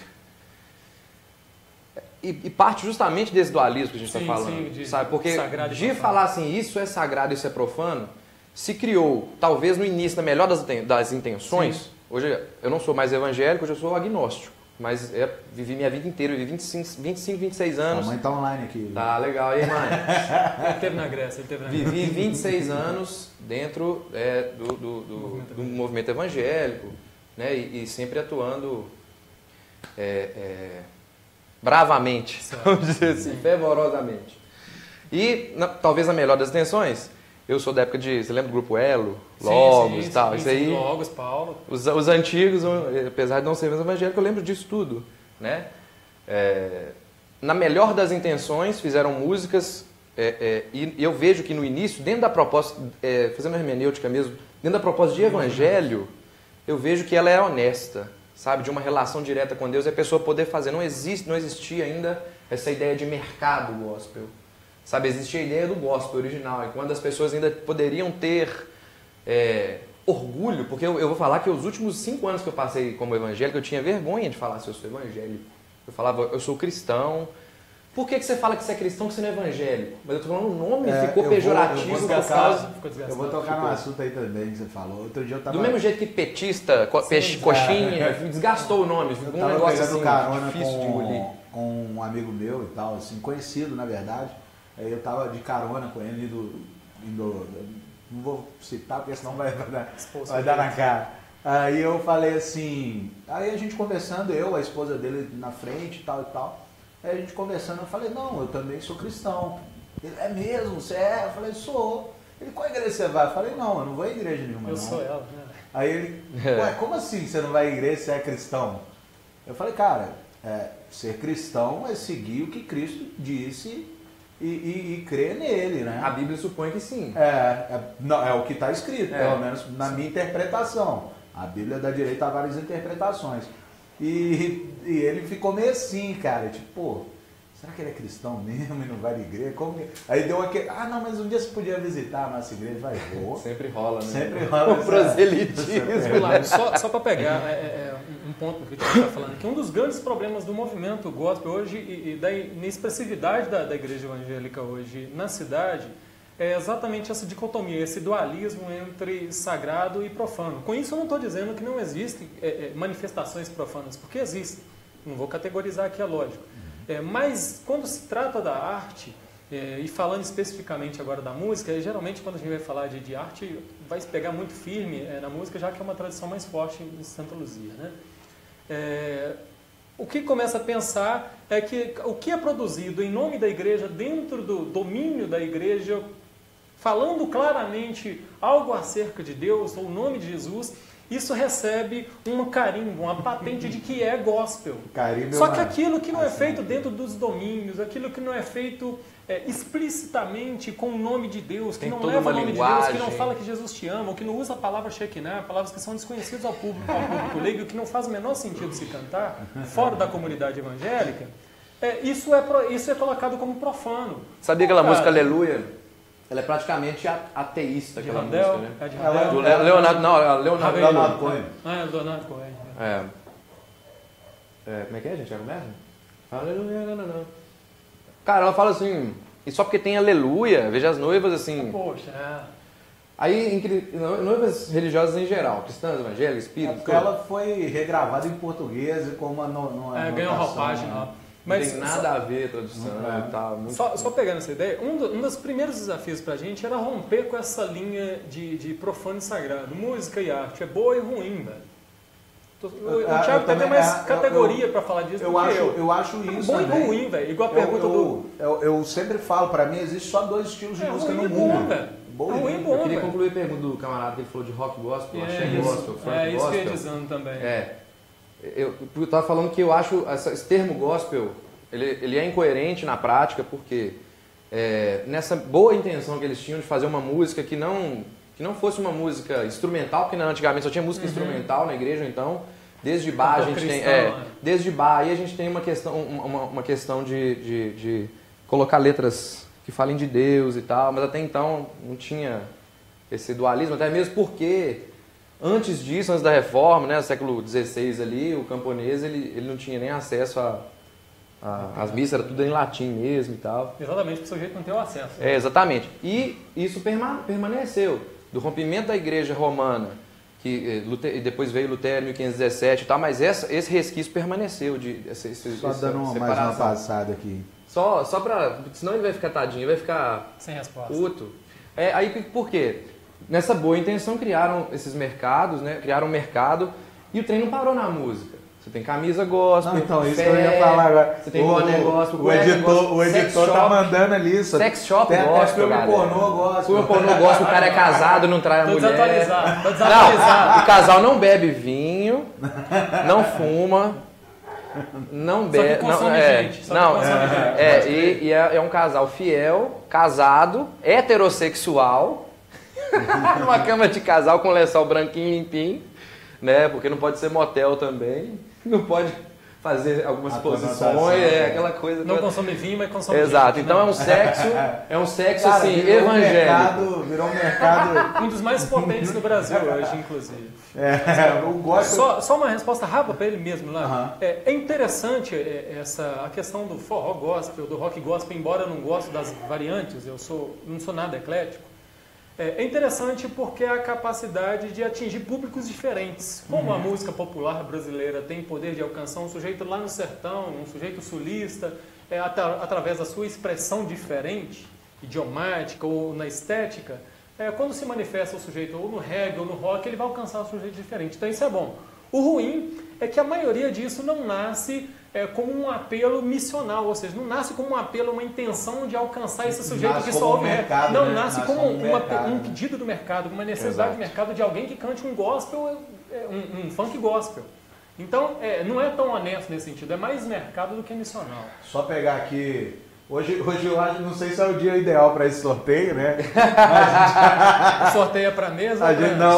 E parte justamente desse dualismo que a gente está falando, sabe? Porque de falar assim, isso é sagrado, isso é profano, se criou, talvez no início, na melhor das intenções, hoje eu não sou mais evangélico, hoje eu sou agnóstico. mas vivi minha vida inteira, vivi 25, 26 anos. A mãe tá online aqui. Tá legal aí, mãe. Ele teve na Grécia, Vivi 26 anos dentro do movimento evangélico, né? E sempre atuando bravamente, vamos dizer assim, fervorosamente. E, talvez a melhor das intenções, eu sou da época de... Você lembra do grupo Elo? Logos e tal? Isso aí... Logos, Paulo. Os antigos, apesar de não sermos evangélicos, eu lembro disso tudo, né? Na melhor das intenções, fizeram músicas, e eu vejo que no início, dentro da proposta, fazendo uma hermenêutica mesmo, dentro da proposta de evangelho, eu vejo que ela é honesta, sabe? De uma relação direta com Deus e a pessoa poder fazer. Não existia ainda essa ideia de mercado gospel. Sabe, existia a ideia do gospel original, quando as pessoas ainda poderiam ter orgulho, porque eu vou falar que os últimos 5 anos que eu passei como evangélico, eu tinha vergonha de falar se eu sou evangélico. Eu falava, eu sou cristão. Por que você fala que você é cristão que você não é evangélico? Mas eu tô falando, o nome ficou pejorativo por causa... Eu vou tocar num assunto aí também que você falou. Outro dia eu tava... Do mesmo jeito que petista, coxinha, desgastou o nome, ficou um negócio assim, carona difícil de engolir. Com um amigo meu e tal, assim, conhecido na verdade. Aí eu tava de carona com ele indo não vou citar porque senão vai dar na cara. Aí eu falei assim, aí a gente conversando, eu, a esposa dele na frente e tal. Aí a gente conversando, eu falei, não, eu também sou cristão. Ele, é mesmo? Você é? Eu falei, sou. Ele, qual igreja você vai? Eu falei, não, eu não vou à igreja nenhuma. Eu sou ela, né? Aí ele, ué, como assim você não vai à igreja se você é cristão? Eu falei, cara, ser cristão é seguir o que Cristo disse e crer nele, né? A Bíblia supõe que sim. Não, é o que está escrito, pelo menos na minha interpretação. A Bíblia dá direito a várias interpretações. E ele ficou meio assim, cara, tipo, pô, será que ele é cristão mesmo e não vai à igreja? Aí deu aquele, não, mas um dia você podia visitar a nossa igreja, vai, vou. Sempre rola, né? Sempre rola. O proselitismo. Só para pegar um ponto que a gente está falando, que um dos grandes problemas do movimento gospel hoje e da inexpressividade da igreja evangélica hoje na cidade é exatamente essa dicotomia, esse dualismo entre sagrado e profano. Com isso eu não estou dizendo que não existem manifestações profanas, porque existem. Não vou categorizar aqui, é lógico. Mas quando se trata da arte, e falando especificamente agora da música, geralmente quando a gente vai falar de arte, vai se pegar muito firme na música, já que é uma tradição mais forte em Santa Luzia, né? O que começa a pensar é que o que é produzido em nome da igreja, dentro do domínio da igreja, falando claramente algo acerca de Deus, ou o nome de Jesus, isso recebe um carimbo, uma patente de que é gospel. Só que aquilo que não é feito dentro dos domínios, aquilo que não é feito explicitamente com o nome de Deus, que não leva o nome de Deus, que não fala que Jesus te ama, ou que não usa a palavra Shekinah, palavras que são desconhecidas ao público leigo, que não faz o menor sentido se cantar, fora da comunidade evangélica, isso é colocado como profano. Sabia aquela música Aleluia? Ela é praticamente ateísta, aquela música, né? Do Leonardo Cohen. Leonardo Cohen. Como é que é, gente? Já começa? Aleluia, não. Cara, ela fala assim, e só porque tem aleluia, veja as noivas assim... Poxa, Aí, noivas religiosas em geral, cristãs, evangélicas, espíritas... Ela foi regravada em português com uma ganhou roupagem, né? Mas não tem nada a ver a tradução e tal. Só pegando essa ideia, um dos primeiros desafios pra gente era romper com essa linha de profano e sagrado. Música e arte é boa e ruim, velho. O Thiago tem mais categoria para falar disso do que eu. Eu acho isso bom também. E ruim, velho. Igual a pergunta do... Eu sempre falo, para mim existe só 2 estilos de música no mundo. Bom, ruim e bom, eu queria concluir a pergunta do camarada que ele falou de rock gospel, axé gospel, funk gospel. Isso que eu ia dizendo também. Eu estava falando que eu acho esse termo gospel, ele é incoerente na prática, porque nessa boa intenção que eles tinham de fazer uma música que não fosse uma música instrumental, porque antigamente só tinha música instrumental na igreja, então desde Bach a gente tem desde Bach aí a gente tem uma questão de colocar letras que falem de Deus e tal, mas até então não tinha esse dualismo, até mesmo porque antes disso, antes da reforma, né, no século XVI ali, o camponês ele não tinha nem acesso as missas, era tudo em latim mesmo e tal. Exatamente, porque o sujeito não tem o acesso. Exatamente. E isso permaneceu. Do rompimento da igreja romana, e depois veio Lutero em 1517 e tal, mas esse resquício permaneceu. Só dando mais uma passada aqui. Só para... Senão ele vai ficar tadinho, vai ficar... Sem resposta. Puto. Aí por quê? Nessa boa intenção criaram esses mercados, né? Criaram um mercado e o trem não parou na música. Você tem camisa gospel, então, isso que eu ia falar agora. Você tem boné gospel, o editor tá mandando ali isso. Sex shop gospel, filme pornô gospel. Filme pornô gospel, o cara é casado, não trai a mulher. Tô desatualizado. Não, o casal não bebe vinho, não fuma, não bebe... Só que consome gente. E é um casal fiel, casado, heterossexual, numa cama de casal com lençol branquinho limpinho, né? Porque não pode ser motel também. Não pode fazer algumas posições, aquela coisa... Não consome vinho, mas consome Exato, gente, então né? é um sexo Cara, assim, virou evangélico. Virou um mercado... Um dos mais potentes do Brasil hoje, inclusive. O gospel... Só uma resposta rápida para ele mesmo lá. Uhum. É interessante a questão do forró gospel, do rock gospel, embora eu não goste das variantes, não sou nada eclético. É interessante porque a capacidade de atingir públicos diferentes. Como a música popular brasileira tem poder de alcançar um sujeito lá no sertão, um sujeito sulista, através da sua expressão diferente, idiomática ou na estética, quando se manifesta o sujeito ou no reggae ou no rock, ele vai alcançar um sujeito diferente. Então isso é bom. O ruim é que a maioria disso não nasce como um apelo missional, ou seja, não nasce como um apelo, uma intenção de alcançar esse sujeito que só ouve reggae. Não, né? nasce como um pedido do mercado, uma necessidade do mercado de alguém que cante um gospel, um funk gospel. Então, não é tão honesto nesse sentido, é mais mercado do que missional. Só pegar aqui... Hoje eu acho, não sei se é o dia ideal para esse sorteio, né? Sorteia para mesa?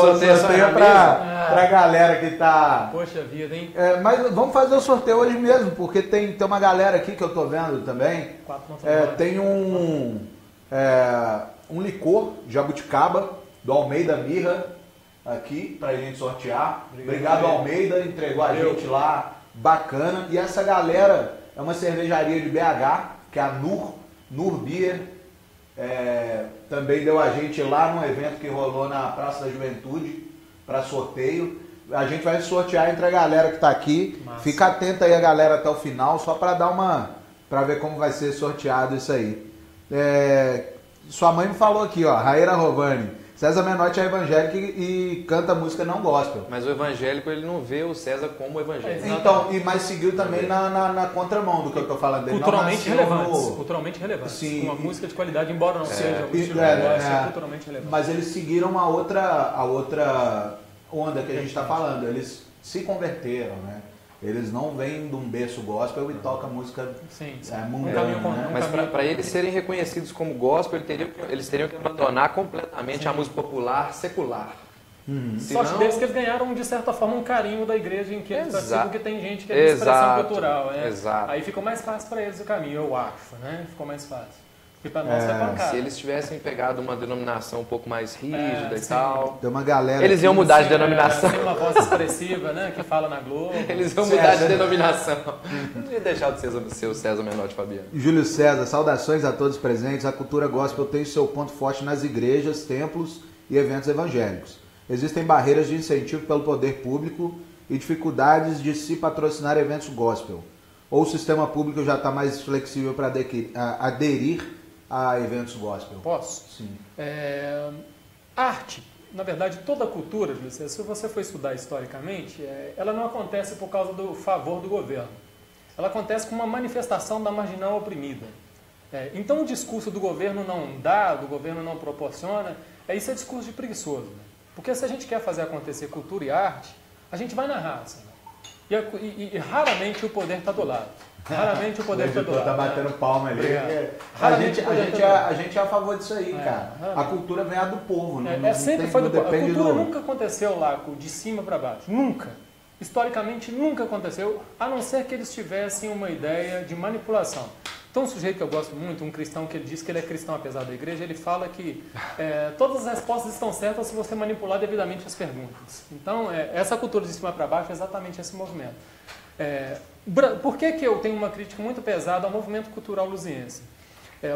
Sorteia para a galera que tá... Poxa vida, hein? Mas vamos fazer o sorteio hoje mesmo, porque tem uma galera aqui que eu tô vendo também. Tem um licor jabuticaba do Almeida Mirra aqui pra gente sortear. Obrigado Almeida, entregou a gente lá, bacana. E essa galera é uma cervejaria de BH, que é a Nur Beer, também deu a gente lá num evento que rolou na Praça da Juventude para sorteio. A gente vai sortear entre a galera que está aqui. Massa. Fica atento aí a galera até o final, só para para ver como vai ser sorteado isso aí. Sua mãe me falou aqui, ó, Raíra Rovani. César Menotti é evangélico e canta música não gospel. Mas o evangélico, ele não vê o César como evangélico. Então, mas seguiu também na contramão do que eu estou falando. Culturalmente relevante. Sim. Com uma música de qualidade, embora não seja um estilo culturalmente relevante. Mas eles seguiram a outra onda que a gente está falando. Eles se converteram, né? Eles não vêm de um berço gospel e tocam música mundana, né? Mas para eles serem reconhecidos como gospel, eles teriam que abandonar completamente a música popular secular. Sorte deles que eles ganharam, de certa forma, um carinho da igreja em que eles participam, porque tem gente que é de expressão cultural. Aí ficou mais fácil para eles o caminho, eu acho, né? Ficou mais fácil. E para nós é pancada. Se eles tivessem pegado uma denominação um pouco mais rígida e tal, tem uma galera eles iam mudar de denominação. Tem uma voz expressiva, né? Que fala na Globo. Eles iam mudar de denominação. Não ia deixar de ser o César Menotti Fabiano. Júlio César, saudações a todos presentes. A cultura gospel tem seu ponto forte nas igrejas, templos e eventos evangélicos. Existem barreiras de incentivo pelo poder público e dificuldades de se patrocinar eventos gospel. Ou o sistema público já está mais flexível para aderir a eventos gospel? Posso? Sim. Arte, na verdade, toda a cultura, se você for estudar historicamente, ela não acontece por causa do favor do governo. Ela acontece como uma manifestação da marginal oprimida. Então o discurso do governo não dá, do governo não proporciona, isso é discurso de preguiçoso. Né? Porque se a gente quer fazer acontecer cultura e arte, a gente vai na raça. Né? E raramente o poder está do lado. Raramente o poder está do lado. Tá batendo palma ali. A gente é a favor disso aí, cara. A cultura vem a do povo. Sempre foi do povo. A cultura nunca aconteceu lá de cima para baixo. Nunca. Historicamente nunca aconteceu, a não ser que eles tivessem uma ideia de manipulação. Então, um sujeito que eu gosto muito, um cristão que ele diz que ele é cristão apesar da igreja, ele fala que todas as respostas estão certas se você manipular devidamente as perguntas. Então, essa cultura de cima para baixo é exatamente esse movimento. Por que eu tenho uma crítica muito pesada ao movimento cultural luziense?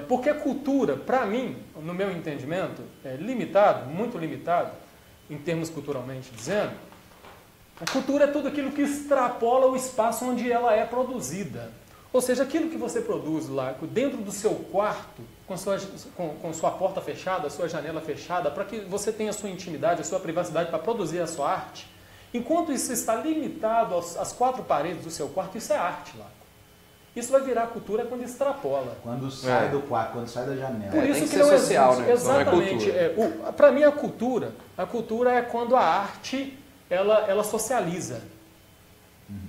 Porque a cultura, para mim, no meu entendimento, é limitado, muito limitado, em termos culturalmente dizendo, a cultura é tudo aquilo que extrapola o espaço onde ela é produzida. Ou seja, aquilo que você produz lá dentro do seu quarto, com sua porta fechada, sua janela fechada, para que você tenha a sua intimidade, a sua privacidade para produzir a sua arte, enquanto isso está limitado às quatro paredes do seu quarto, isso é arte lá. Isso vai virar cultura quando extrapola. Quando sai do quarto, quando sai da janela. Por isso tem que ser não social, existe. né? Exatamente. Não é Para mim, a cultura é quando a arte ela socializa.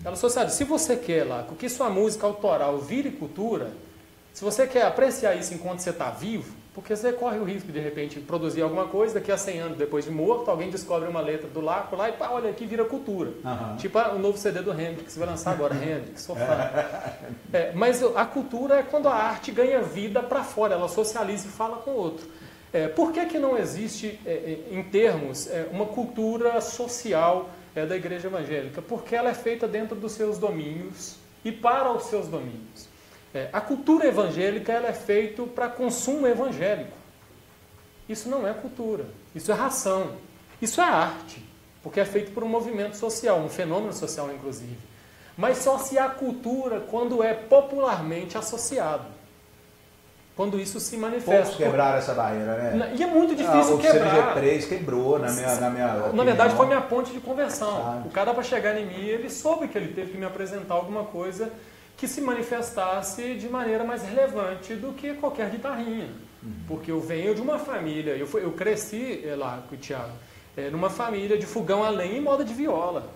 Ela socializa. Se você quer lá que sua música autoral vire cultura, se você quer apreciar isso enquanto você está vivo, porque você corre o risco de repente produzir alguma coisa, daqui a 100 anos depois de morto, alguém descobre uma letra do Laco lá e pá, olha aqui, vira cultura. Tipo o novo CD do Hendrix, vai lançar agora, Hendrix, sou fã. Mas a cultura é quando a arte ganha vida para fora, ela socializa e fala com o outro. Por que não existe, em termos, uma cultura social da igreja evangélica? Porque ela é feita dentro dos seus domínios e para os seus domínios. A cultura evangélica ela é feita para consumo evangélico. Isso não é cultura, isso é ração, isso é arte, porque é feito por um movimento social, um fenômeno social inclusive. Mas só se há cultura quando é popularmente associado, quando isso se manifesta. Poucos quebraram essa barreira, né? E é muito difícil quebrar. O CBG3 quebrou, na minha opinião. Na verdade, foi minha ponte de conversão. O cara, para chegar em mim, ele soube que ele teve que me apresentar alguma coisa que se manifestasse de maneira mais relevante do que qualquer guitarrinha. Porque eu venho de uma família, eu cresci lá com o Thiago, numa família de fogão a lenha e moda de viola.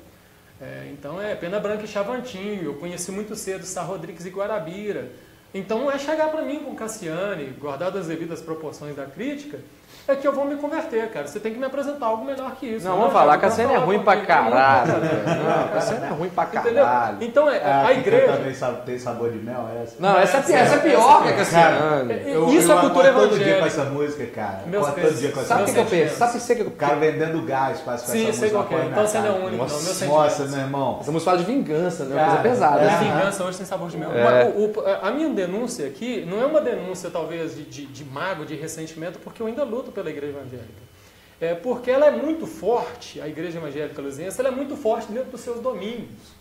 Então é Pena Branca e Chavantinho, eu conheci muito cedo Sá Rodrigues e Guarabira. Então não é chegar para mim com Cassiane, guardado as devidas proporções da crítica, é que eu vou me converter, cara. Você tem que me apresentar algo melhor que isso. Não, vamos falar, Cassiane é ruim pra caralho. Não, Cassiane é ruim pra caralho. Então a igreja... também tem sabor de mel, essa? Não, essa é pior que a Cassiane. Isso é cultura evangélica. todo dia com essa música, cara. Todo dia com essa Sabe o música. que eu penso? Sabe o que eu O cara vendendo gás com essa música. Sim, sei qual que é. Então você não é único, não. Meu sentimento. Nossa, meu irmão. Essa música fala de vingança, né? Uma coisa pesada. Vingança hoje tem sabor de mel. A minha denúncia aqui não é uma denúncia, talvez, de mago, de ressentimento, porque eu ainda luto pela igreja evangélica. Porque ela é muito forte, a igreja evangélica luziense, ela é muito forte dentro dos seus domínios.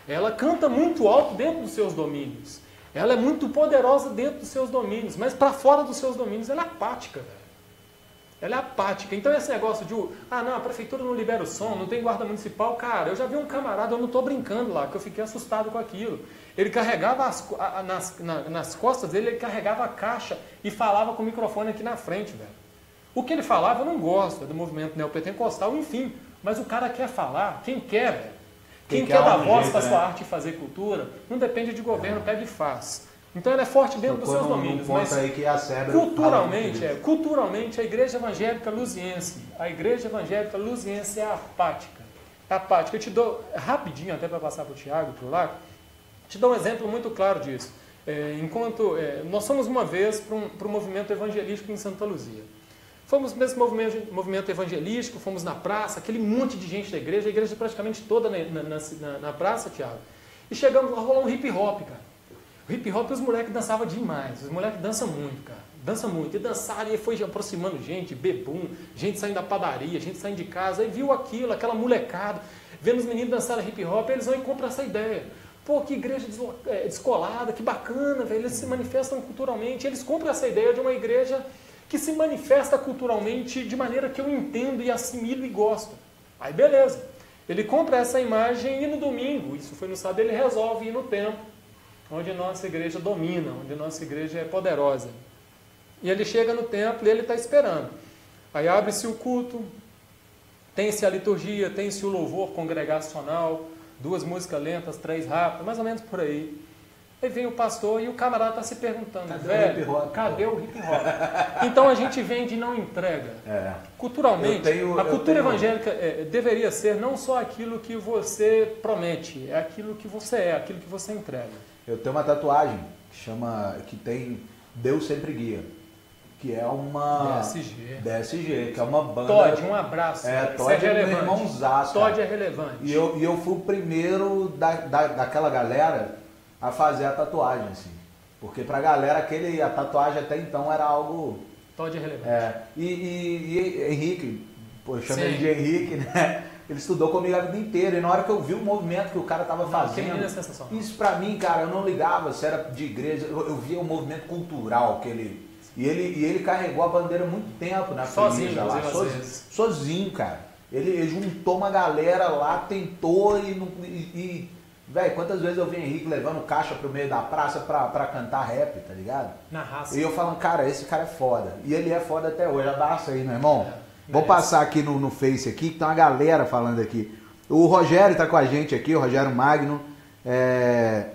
Ela canta muito alto dentro dos seus domínios. Ela é muito poderosa dentro dos seus domínios, mas para fora dos seus domínios ela é apática, velho. Ela é apática. Então esse negócio de, não, a prefeitura não libera o som, não tem guarda municipal, cara, eu já vi um camarada, eu não estou brincando lá, que eu fiquei assustado com aquilo. Ele carregava nas costas dele, ele carregava a caixa e falava com o microfone aqui na frente, velho. O que ele falava eu não gosto, é do movimento neopentecostal, enfim. Mas o cara quer falar, quem quer, velho. Quem quer dar voz para a sua arte e fazer cultura, não depende de governo, pega e faz. Então ela é forte dentro dos seus domínios. Mas aí que a culturalmente a igreja evangélica luziense, é apática. É apática. Eu te dou, rapidinho, até para passar para o Thiago, para o Laco, te dou um exemplo muito claro disso. Nós fomos uma vez para um movimento evangelístico em Santa Luzia. Fomos nesse movimento evangelístico, fomos na praça, aquele monte de gente da igreja, a igreja praticamente toda na praça, Thiago. E chegamos lá, rolou um hip hop, cara. O hip hop, os moleques dançavam demais. Os moleques dançam muito, cara. Dançam muito. E dançaram, e foi aproximando gente, bebum, gente saindo da padaria, gente saindo de casa. Aí viu aquilo, aquela molecada, vendo os meninos dançarem hip hop, eles vão e compram essa ideia. Pô, que igreja descolada, que bacana, velho. Eles se manifestam culturalmente. Eles compram essa ideia de uma igreja que se manifesta culturalmente de maneira que eu entendo e assimilo e gosto. Aí beleza. Ele compra essa imagem e no domingo, isso foi no sábado, ele resolve ir no templo, onde a nossa igreja domina, onde a nossa igreja é poderosa. E ele chega no templo e ele está esperando. Aí abre-se o culto, tem-se a liturgia, tem-se o louvor congregacional, 2 músicas lentas, 3 rápidas, mais ou menos por aí. Aí vem o pastor e o camarada está se perguntando, cadê o hip hop? Então a gente vende e não entrega. Culturalmente, a cultura evangélica deveria ser não só aquilo que você promete, é aquilo que você é, aquilo que você entrega. Eu tenho uma tatuagem que tem Deus Sempre Guia, que é uma... DSG, que é uma banda... Todd, um abraço. Todd é meu irmãozaço. Todd é relevante. E eu fui o primeiro daquela galera a fazer a tatuagem, assim. Porque pra galera, a tatuagem até então era algo... Todd é relevante. E Henrique, Pô, eu chamo ele de Henrique, né? Ele estudou comigo a vida inteira. E na hora que eu vi o movimento que o cara tava fazendo, isso pra mim, cara, eu não ligava se era de igreja. Eu via o movimento cultural que ele... E ele carregou a bandeira muito tempo na sozinho, lá. Sozinho, cara. Ele juntou uma galera lá, tentou e velho, quantas vezes eu vi Henrique levando caixa pro meio da praça pra cantar rap, tá ligado? Na raça. E eu falando, cara, esse cara é foda. E ele é foda até hoje. Abraço aí, meu irmão. Vou passar aqui no Face aqui, que tem uma galera falando aqui. O Rogério tá com a gente aqui, o Rogério Magno.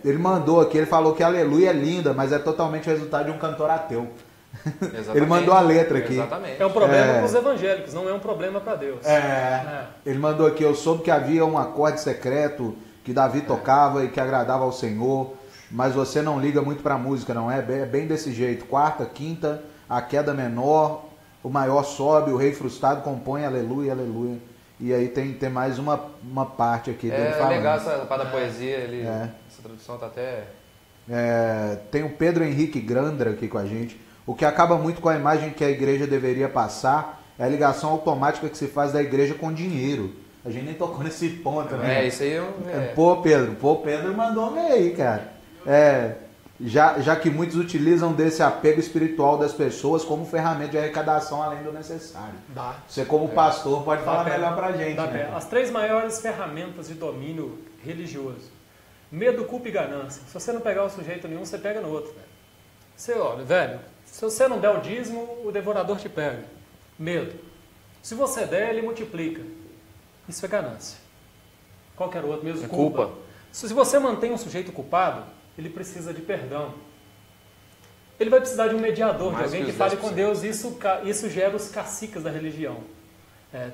Ele mandou aqui, ele falou que Aleluia é linda, mas é totalmente resultado de um cantor ateu. Ele mandou a letra aqui. Exatamente. É um problema para os evangélicos, não é um problema para Deus. Ele mandou aqui, eu soube que havia um acorde secreto que Davi tocava e que agradava ao Senhor, mas você não liga muito para a música, não é? É bem desse jeito. Quarta, quinta, a queda menor, o maior sobe, o rei frustrado compõe aleluia, aleluia. E aí tem mais uma parte aqui dele falando. É legal essa parte da poesia, essa tradução tá até... Tem o Pedro Henrique Grandra aqui com a gente. O que acaba muito com a imagem que a igreja deveria passar é a ligação automática que se faz da igreja com dinheiro. A gente nem tocou nesse ponto, né? Isso aí Pô, Pedro mandou meio aí, cara. Já que muitos utilizam desse apego espiritual das pessoas como ferramenta de arrecadação além do necessário. Você como pastor pode falar melhor pra gente, né? As 3 maiores ferramentas de domínio religioso. Medo, culpa e ganância. Se você não pegar o sujeito nenhum, você pega no outro, velho. Você olha, velho, se você não der o dízimo, o devorador te pega. Medo. Se você der, ele multiplica. Isso é ganância. Qualquer outro, mesmo culpa. Se você mantém um sujeito culpado, ele precisa de perdão. Ele vai precisar de um mediador, de alguém que fale com Deus. Isso gera os caciques da religião.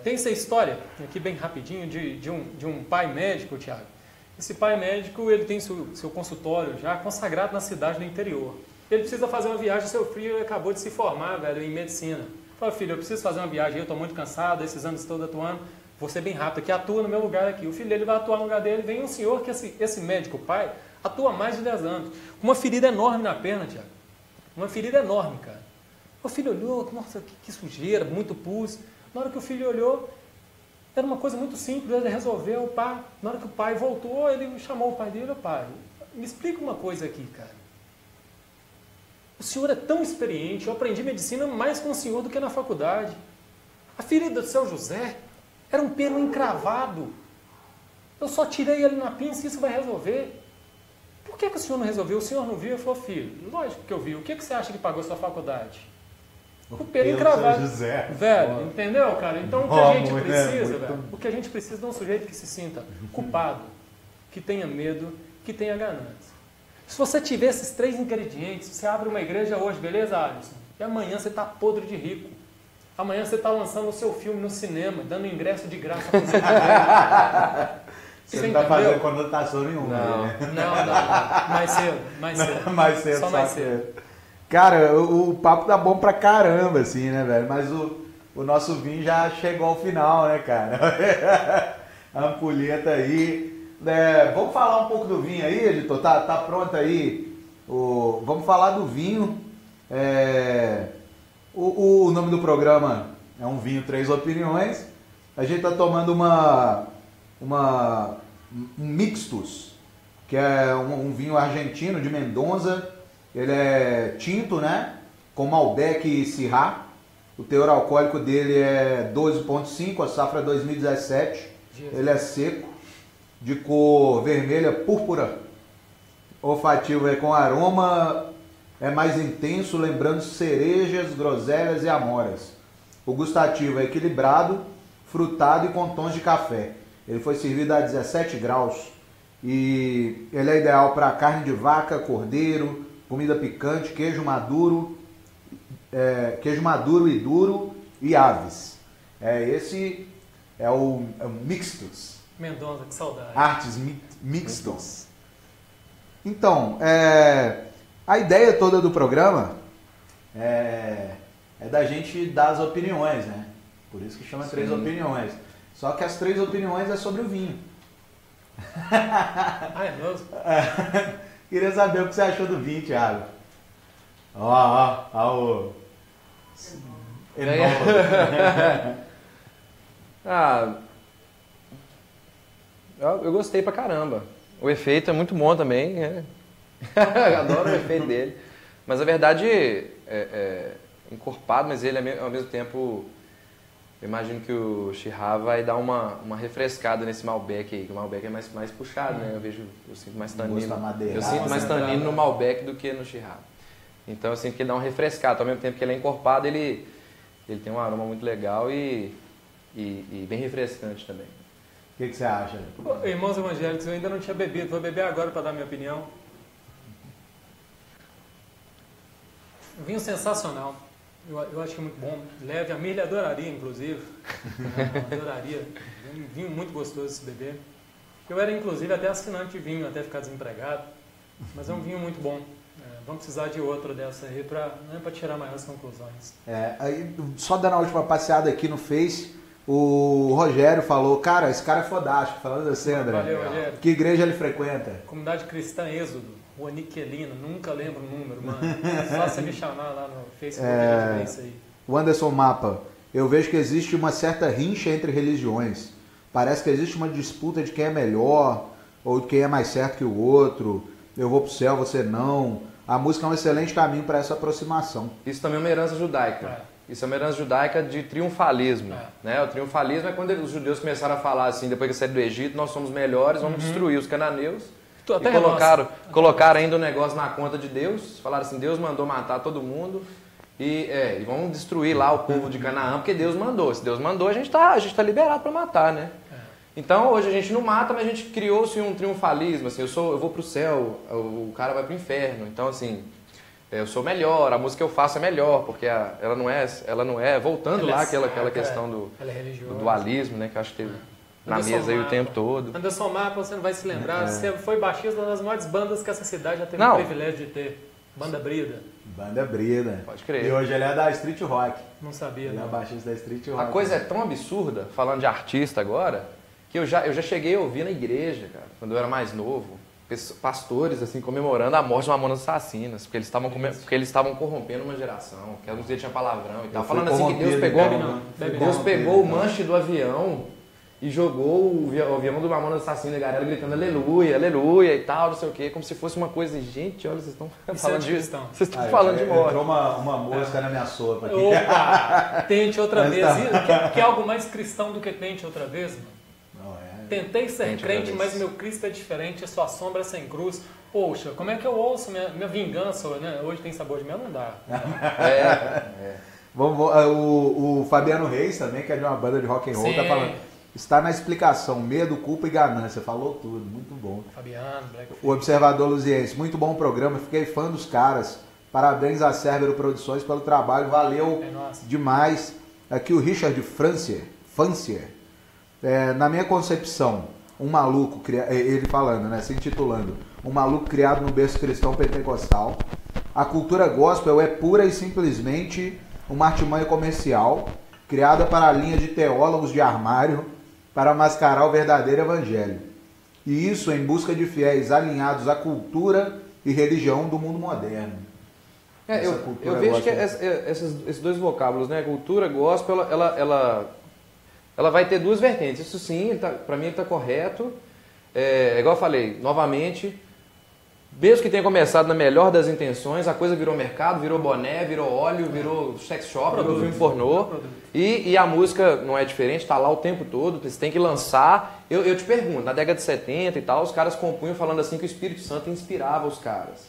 Tem essa história, aqui bem rapidinho, de um pai médico, Tiago. Esse pai médico, ele tem seu consultório já consagrado na cidade do interior. Ele precisa fazer uma viagem, seu filho acabou de se formar, velho, em medicina. Fala, filho, eu preciso fazer uma viagem, eu estou muito cansado, esses anos todos atuando, vou ser bem rápido aqui, atua no meu lugar aqui. O filho dele vai atuar no lugar dele, vem um senhor que esse médico, pai, atua há mais de 10 anos. Uma ferida enorme na perna, Tiago. Uma ferida enorme, cara. O filho olhou, nossa, que sujeira, muito pus. Na hora que o filho olhou, era uma coisa muito simples, ele resolveu, pá. Na hora que o pai voltou, ele chamou o pai dele, pai, me explica uma coisa aqui, cara. O senhor é tão experiente, eu aprendi medicina mais com o senhor do que na faculdade. A ferida do seu José era um pelo encravado. Eu só tirei ele na pinça e isso vai resolver. Por que o senhor não resolveu? O senhor não viu? Ele falou, filho, lógico que eu vi. O que você acha que pagou a sua faculdade? O pelo encravado. José. Velho, entendeu, cara? Então o que a gente precisa, velho? O que a gente precisa é um sujeito que se sinta culpado, que tenha medo, que tenha ganância. Se você tiver esses 3 ingredientes, você abre uma igreja hoje, beleza, Alisson? E amanhã você está podre de rico. Amanhã você está lançando o seu filme no cinema, dando ingresso de graça para você. Você não está fazendo conotação nenhuma. Não. Mais cedo. Mais cedo. Só mais cedo. Cara, o papo tá bom pra caramba, assim, né, velho? Mas o nosso vinho já chegou ao final, né, cara? A ampulheta aí. Vamos falar um pouco do vinho aí, editor? Tá pronto aí? Vamos falar do vinho. O nome do programa é Um Vinho, 3 Opiniões. A gente tá tomando um Mixtus, que é um vinho argentino de Mendoza. Ele é tinto, né? Com Malbec e Syrah. O teor alcoólico dele é 12,5, a safra 2017. Ele é seco, de cor vermelha púrpura. Olfativo é com aroma mais intenso, lembrando cerejas, groselhas e amoras. O gustativo é equilibrado, frutado e com tons de café. Ele foi servido a 17 graus e ele é ideal para carne de vaca, cordeiro, comida picante, queijo maduro e duro e aves. Esse é o Mixtus. Mendoza, que saudade. Artes Mixtus. Então, a ideia toda do programa é da gente dar as opiniões, né? Por isso que chama 3 opiniões. Só que as 3 opiniões é sobre o vinho. É mesmo? Queria saber o que você achou do vinho, Thiago. Ah, eu gostei pra caramba. O efeito é muito bom também, né? Eu adoro o efeito dele. Mas a verdade é encorpado, mas ele ao mesmo tempo, eu imagino que o Chirra vai dar uma refrescada nesse Malbec aí, que o Malbec é mais puxado, né? Eu sinto mais tanino. Eu sinto mais tanino no Malbec do que no Chirra. Então eu sinto que ele dá uma refrescada, ao mesmo tempo que ele é encorpado, ele tem um aroma muito legal e bem refrescante também. O que você acha? Irmãos evangélicos, eu ainda não tinha bebido, vou beber agora para dar minha opinião. Vinho sensacional, eu acho que é muito bom, leve, a Mirle adoraria inclusive, adoraria, vinho muito gostoso de se beber. Eu era inclusive até assinante de vinho, até ficar desempregado, mas é um vinho muito bom. Vamos precisar de outro dessa aí para tirar maiores conclusões. Aí, só dando a última passeada aqui no Face, o Rogério falou, cara, esse cara é fodástico, falando assim, André. Valeu, Rogério. Que igreja ele frequenta? Comunidade Cristã Êxodo, Rua Niquelina, nunca lembro o número, mano. Só você me chamar lá no Facebook e ver isso aí. O Anderson Mapa, eu vejo que existe uma certa rincha entre religiões. Parece que existe uma disputa de quem é melhor, ou de quem é mais certo que o outro. Eu vou pro céu, você não. A música é um excelente caminho para essa aproximação. Isso também é uma herança judaica. Isso é uma herança judaica de triunfalismo. Né? O triunfalismo é quando os judeus começaram a falar assim, depois que saíram do Egito, nós somos melhores, vamos destruir os cananeus. E colocaram ainda o negócio na conta de Deus. Falaram assim, Deus mandou matar todo mundo e vamos destruir lá o povo de Canaã, porque Deus mandou. Se Deus mandou, a gente tá liberado para matar, né? Então, hoje a gente não mata, mas a gente criou-se um triunfalismo, assim, eu vou pro céu, o cara vai pro inferno. Então, assim, eu sou melhor, a música que eu faço é melhor, porque ela não é voltando lá aquela questão do dualismo, né, que eu acho que teve na mesa aí o tempo todo. Anderson Mapa, você não vai se lembrar, você foi baixista das maiores bandas que essa cidade já teve o privilégio de ter. Banda Brida. Banda Brida. Pode crer. E hoje ele é da Street Rock. Não sabia, ele não. É baixista da Street Rock. A coisa é tão absurda, falando de artista agora, que eu já cheguei a ouvir na igreja, cara, quando eu era mais novo, pastores assim comemorando a morte de Mamonas Assassinas, porque eles estavam corrompendo uma geração, que a música tinha palavrão e tal, falando assim que Deus pegou o manche do avião e jogou o avião do Mamonas Assassinas, a galera gritando aleluia, aleluia e tal, não sei o quê, como se fosse uma coisa de gente, olha, vocês estão falando de morte. Entrou uma mosca na minha sopa aqui. Opa, tente outra vez. Quer algo mais cristão do que tente outra vez, mano? Tentei ser crente, mas meu Cristo é diferente, a sua sombra é sem cruz. Poxa, como é que eu ouço minha vingança, né? Hoje tem sabor de mel, não dá. O Fabiano Reis também, que é de uma banda de rock and roll, tá falando. Está na explicação, medo, culpa e ganância. Falou tudo, muito bom. Fabiano, o Observador Luziense, muito bom o programa, fiquei fã dos caras. Parabéns a Cérbero Produções pelo trabalho, valeu demais. Aqui o Richard Fancier. Na minha concepção, um maluco, ele falando, né, se intitulando, um maluco criado no berço cristão pentecostal. A cultura gospel é pura e simplesmente uma artimanha comercial, criada para a linha de teólogos de armário, para mascarar o verdadeiro evangelho. E isso em busca de fiéis alinhados à cultura e religião do mundo moderno. Eu vejo que esses dois vocábulos, né, cultura, gospel, ela vai ter duas vertentes. Isso sim, para mim ele está correto. Igual eu falei, novamente, mesmo que tenha começado na melhor das intenções, a coisa virou mercado, virou boné, virou óleo, virou sex shop, virou filme pornô. E a música não é diferente, está lá o tempo todo, você tem que lançar. Eu te pergunto, na década de 70 e tal, os caras compunham falando assim que o Espírito Santo inspirava os caras.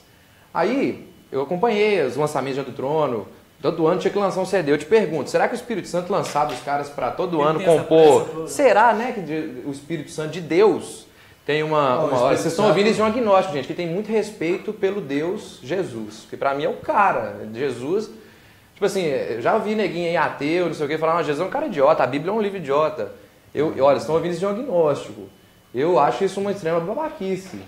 Aí, eu acompanhei os lançamentos de do Trono. Todo ano tinha que lançar um CD. Eu te pergunto, será que o Espírito Santo lançava os caras para todo ano compor? Será, né, que o Espírito Santo de Deus tem uma hora? Vocês estão ouvindo isso de um agnóstico, gente, que tem muito respeito pelo Deus Jesus, que para mim é o cara. Jesus, tipo assim, eu já ouvi neguinho aí ateu, não sei o que, falando, Jesus é um cara idiota, a Bíblia é um livro idiota. Olha, vocês estão ouvindo isso de um agnóstico. Eu acho isso uma extrema babaquice,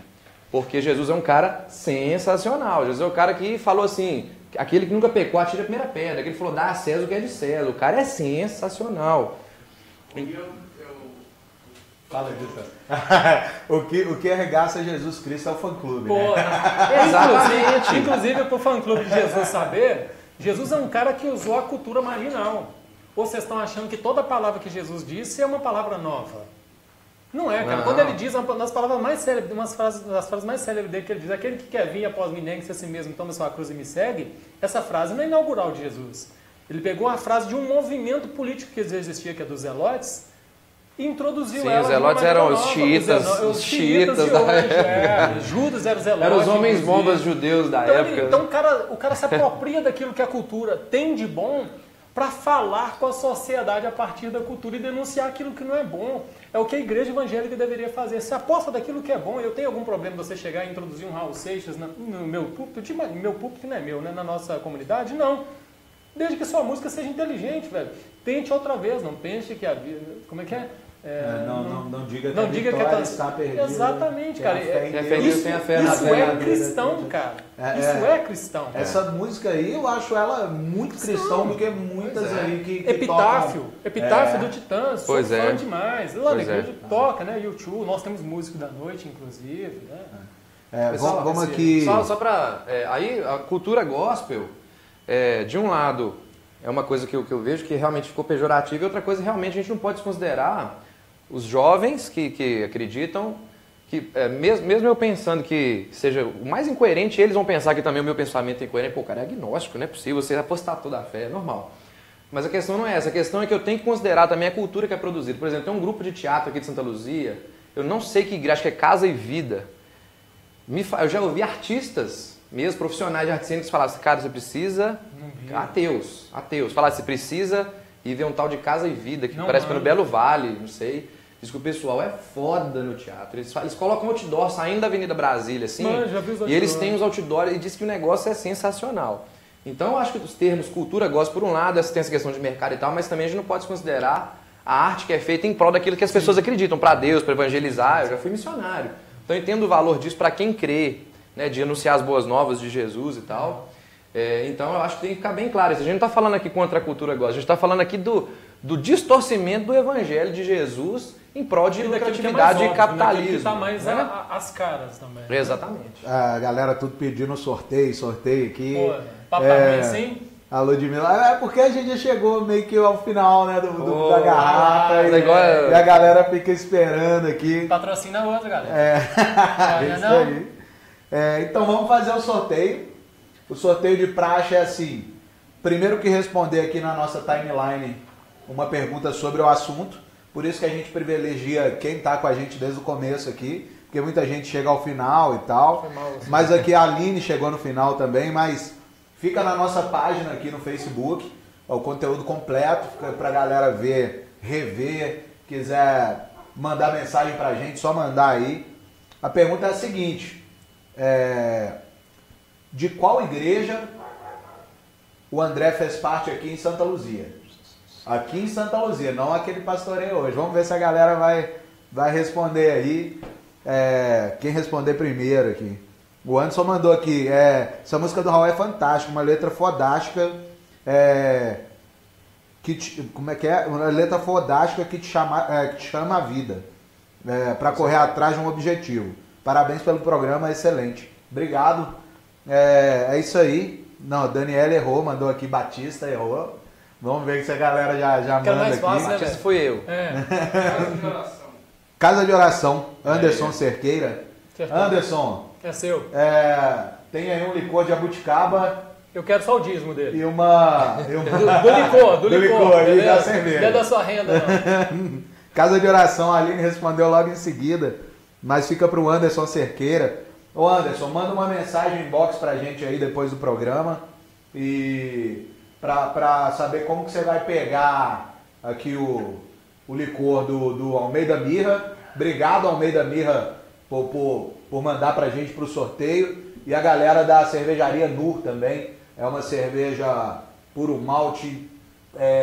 porque Jesus é um cara sensacional. Jesus é o cara que falou assim... Aquele que nunca pecou, atira a primeira pedra. Aquele que falou, dá a César o que é de César. O cara é sensacional. Fala disso. o que arregaça Jesus Cristo é o fã-clube, né? Exatamente. Inclusive, para o fã-clube de Jesus saber, Jesus é um cara que usou a cultura marginal. ou vocês estão achando que toda palavra que Jesus disse é uma palavra nova? Não é, cara. Não. Quando ele diz uma das palavras mais célebres, das frases mais célebres dele, que ele diz, aquele que quer vir após mim, negue-se a si mesmo, toma sua cruz e me segue, essa frase não é inaugural de Jesus. Ele pegou a frase de um movimento político que existia, que é dos Zelotes, e introduziu ela. Sim, os Zelotes eram os xiitas. Os xiitas da época. Judas era o Zelote. Eram os homens bombas judeus da época. Então o cara se apropria daquilo que a cultura tem de bom para falar com a sociedade a partir da cultura e denunciar aquilo que não é bom. É o que a igreja evangélica deveria fazer. Se aposta daquilo que é bom, eu tenho algum problema de você chegar e introduzir um Raul Seixas no meu púlpito? Meu púlpito não é meu, né? Na nossa comunidade? Não. Desde que sua música seja inteligente, velho. Tente outra vez, não pense que a vida... Como é que é? Não diga que não a diga vitória que está perdida. Exatamente, cara. Isso é cristão, cara. Isso é cristão. Essa música aí, eu acho ela muito cristão do que muitas aí que Epitáfio. tocam. Epitáfio do Titãs. Sou fã demais. Lá na igreja toca, né? YouTube. Nós temos músico da noite, inclusive. Né? Vamos aqui... Só para... aí, a cultura gospel, de um lado... É uma coisa que eu vejo que realmente ficou pejorativa e outra coisa, realmente, a gente não pode desconsiderar os jovens que acreditam que, mesmo eu pensando que seja o mais incoerente, eles vão pensar que também o meu pensamento é incoerente. Pô, cara, é agnóstico, não é possível, você apostar toda a fé, é normal. Mas a questão não é essa, a questão é que eu tenho que considerar também a cultura que é produzida. Por exemplo, tem um grupo de teatro aqui de Santa Luzia, eu não sei que igreja, acho que é Casa e Vida. Eu já ouvi artistas, mesmo profissionais de artes cênicas, falavam assim, cara, você precisa... Ateus. Falaram, você precisa ir ver um tal de Casa e Vida, que parece que no Belo Vale, não sei. Diz que o pessoal é foda no teatro. Eles colocam outdoor saindo da Avenida Brasília, assim, e eles têm os outdoors e diz que o negócio é sensacional. Então eu acho que os termos cultura gospel, por um lado, tem essa questão de mercado e tal, mas também a gente não pode desconsiderar a arte que é feita em prol daquilo que as pessoas acreditam, para Deus, para evangelizar. Eu já fui missionário. Então eu entendo o valor disso para quem crê, né, de anunciar as boas novas de Jesus e tal. Então eu acho que tem que ficar bem claro isso. A gente não está falando aqui contra a cultura gospel, a gente está falando aqui do distorcimento do evangelho de Jesus em prol de lucratividade e capitalismo. Está mais as caras também. Exatamente. A galera tudo pedindo sorteio aqui. Pô, papai, sim. A Ludmilla, porque a gente já chegou meio que ao final, né, da garrafa e a galera fica esperando aqui. Patrocina outra, galera. Isso aí. Então vamos fazer o sorteio. O sorteio de praxe é assim, primeiro que responder aqui na nossa timeline uma pergunta sobre o assunto, por isso que a gente privilegia quem está com a gente desde o começo aqui, porque muita gente chega ao final e tal, mas aqui a Aline chegou no final também, mas fica na nossa página aqui no Facebook, o conteúdo completo, para a galera ver, rever, quiser mandar mensagem para a gente, só mandar aí. A pergunta é a seguinte, de qual igreja o André fez parte aqui em Santa Luzia? Aqui em Santa Luzia, não aquele pastoreio hoje. Vamos ver se a galera vai responder aí. Quem responder primeiro aqui. O Anderson mandou aqui. Essa música do Raul é fantástica, uma letra fodástica. Como é que é? Uma letra fodástica que te chama a vida. Para correr atrás de um objetivo. Parabéns pelo programa, excelente. Obrigado. É isso aí. Não, Daniela errou, mandou aqui, Batista errou. Vamos ver se a galera já manda mais fácil, aqui. né, Batista fui eu. Casa de oração. Anderson Cerqueira. Acertou. Anderson. É seu. Tem aí um licor de abuticaba. Eu quero só o dízimo dele. E uma... Do licor aí da cerveja. Não é da sua renda, não. Casa de oração, a Aline respondeu logo em seguida. Mas fica pro Anderson Cerqueira. Ô Anderson, manda uma mensagem inbox pra gente aí depois do programa e pra saber como que você vai pegar aqui o licor do Almeida Mirra. Obrigado, Almeida Mirra, por mandar pra gente pro sorteio. E a galera da cervejaria Nur também. É uma cerveja puro malte,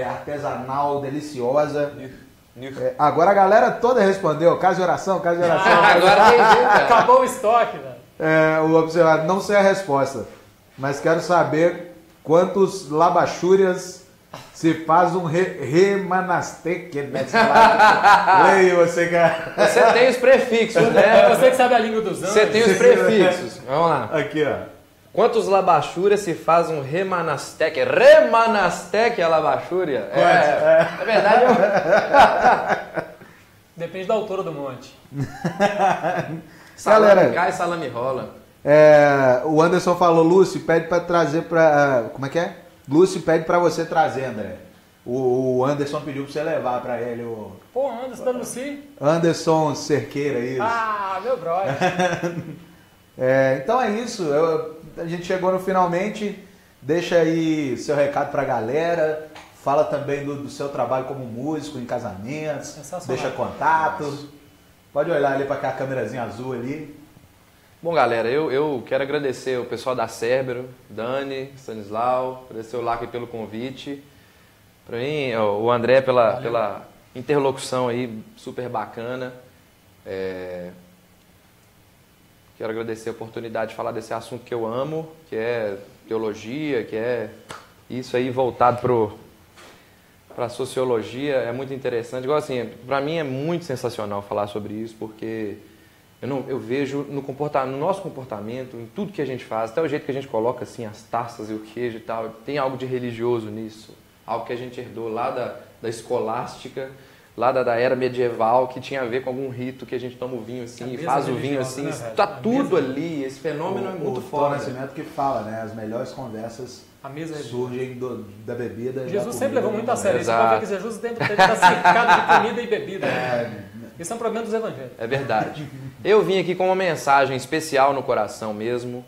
artesanal, deliciosa. Agora a galera toda respondeu, casa de oração. Agora tem jeito, cara. Acabou o estoque, velho. O observador, não sei a resposta, mas quero saber quantos labachúrias se faz um remanasteque. Leia você, cara. Você tem os prefixos, né? Você que sabe a língua dos anjos. Você tem os prefixos. Vamos lá. Aqui, ó. Quantos labachúrias se faz um remanastec? Remanastec a labachúria? É verdade. Depende da altura do monte. Salame Galera, cai, salame rola. O Anderson falou, Lúcio, pede para trazer para... Como é que é? Lúcio pede para você trazer, André. O Anderson pediu para você levar para ele o... Pô, Anderson da Luci. Anderson Cerqueira, isso. Ah, meu brother. Então é isso. A gente chegou no finalmente. Deixa aí seu recado para a galera. Fala também do seu trabalho como músico em casamentos. Deixa contato. Pode olhar ali para aquela câmerazinha azul ali. Bom, galera, eu quero agradecer o pessoal da Cérbero, Dani, Stanislau, agradecer o Lacre pelo convite. Para mim, o André pela interlocução aí, super bacana. Quero agradecer a oportunidade de falar desse assunto que eu amo, que é teologia, que é isso aí voltado para a sociologia. É muito interessante. Igual assim, para mim é muito sensacional falar sobre isso, porque eu vejo no nosso comportamento, em tudo que a gente faz, até o jeito que a gente coloca assim as taças e o queijo e tal, tem algo de religioso nisso. Algo que a gente herdou lá da escolástica, lá da era medieval, que tinha a ver com algum rito que a gente toma o vinho assim, e faz o vinho assim, né, está tudo ali, esse fenômeno é muito forte. O Nascimento que fala, né, as melhores conversas surgem da bebida. Jesus sempre levou muito a sério isso, para ver que Jesus dentro dele está cercado de comida e bebida. Isso é um problema dos evangelhos. É verdade. Eu vim aqui com uma mensagem especial no coração mesmo,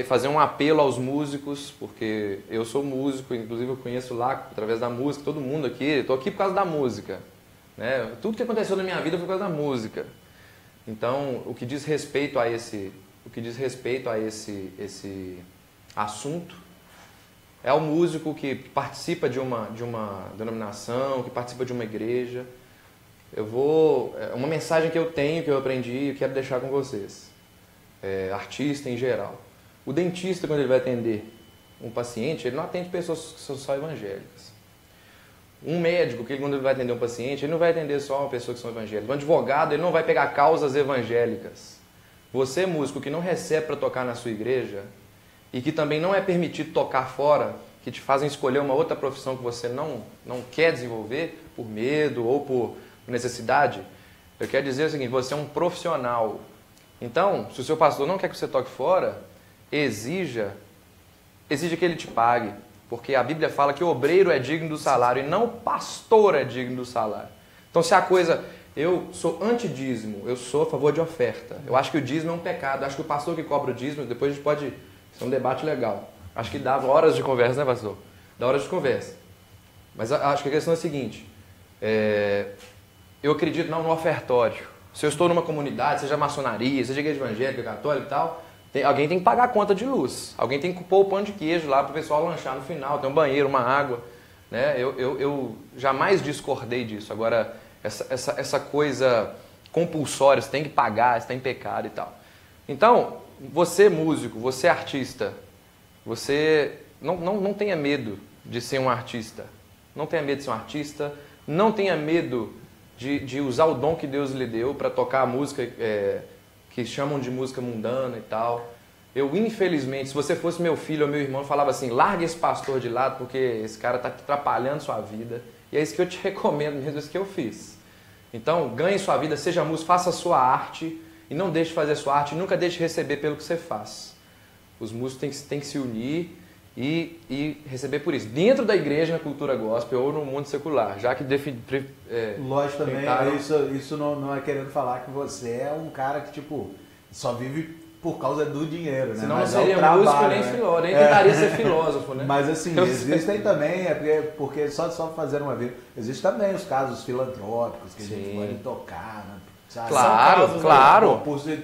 fazer um apelo aos músicos, porque eu sou músico, inclusive eu conheço lá através da música, todo mundo aqui, estou aqui por causa da música, né? Tudo que aconteceu na minha vida foi por causa da música. Então, o que diz respeito a esse assunto é o músico que participa de uma denominação, que participa de uma igreja. Uma mensagem que eu tenho, que eu aprendi e quero deixar com vocês. Artista em geral. O dentista, quando ele vai atender um paciente, ele não atende pessoas que são só evangélicas. Um médico, quando ele vai atender um paciente, ele não vai atender só uma pessoa que são evangélicas. Um advogado, ele não vai pegar causas evangélicas. Você, músico, que não recebe para tocar na sua igreja e que também não é permitido tocar fora, que te fazem escolher uma outra profissão que você não quer desenvolver por medo ou por necessidade, eu quero dizer o seguinte, você é um profissional. Então, se o seu pastor não quer que você toque fora, exija que ele te pague, porque a Bíblia fala que o obreiro é digno do salário e não o pastor é digno do salário. Então, se a coisa... Eu sou anti-dízimo, eu sou a favor de oferta. Eu acho que o dízimo é um pecado, eu acho que o pastor que cobra o dízimo, depois a gente pode... Isso é um debate legal. Acho que dá horas de conversa, né, pastor? Dá horas de conversa. Mas acho que a questão é a seguinte, eu acredito no ofertório. Se eu estou numa comunidade, seja maçonaria, seja igreja evangélica, católica e tal, alguém tem que pagar a conta de luz. Alguém tem que pôr o pão de queijo lá para o pessoal lanchar no final. Tem um banheiro, uma água. Né? Eu jamais discordei disso. Agora, essa coisa compulsória, você tem que pagar, você está em pecado e tal. Então, você músico, você artista, você não tenha medo de ser um artista. Não tenha medo de ser um artista. Não tenha medo de usar o dom que Deus lhe deu para tocar a música que chamam de música mundana e tal. Eu, infelizmente, se você fosse meu filho ou meu irmão, eu falava assim, larga esse pastor de lado porque esse cara está atrapalhando sua vida. E é isso que eu te recomendo mesmo, é isso que eu fiz. Então, ganhe sua vida, seja músico, faça a sua arte e não deixe de fazer a sua arte, nunca deixe de receber pelo que você faz. Os músicos têm que se unir e receber por isso. Dentro da igreja, na cultura gospel ou no mundo secular, já que lógico também, isso não é querendo falar que você é um cara que, tipo, só vive por causa do dinheiro, né? Senão não seria músico nem filósofo, nem tentaria ser filósofo, né? Mas assim, existem também, porque só fazer uma vez, existem também os casos filantrópicos que a gente pode tocar, né? Sabe? Claro. Por se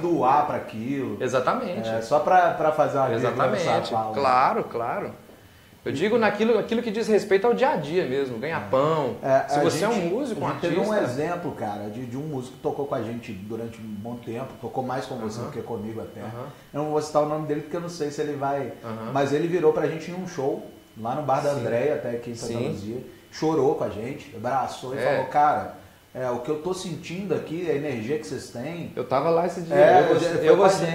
doar para aquilo. Exatamente. Só para fazer uma Exatamente. Claro. Eu digo naquilo que diz respeito ao dia a dia mesmo, ganhar pão. Se você é um músico, um artista... Teve um exemplo, cara, de um músico que tocou com a gente durante um bom tempo, tocou mais com você do que comigo até. Eu não vou citar o nome dele porque eu não sei se ele vai... Mas ele virou pra gente em um show, lá no bar da Andréia, até aqui em Santa Luzia, chorou com a gente, abraçou e falou, cara... o que eu tô sentindo aqui, a energia que vocês têm. Eu tava lá esse dia. Eu gostei.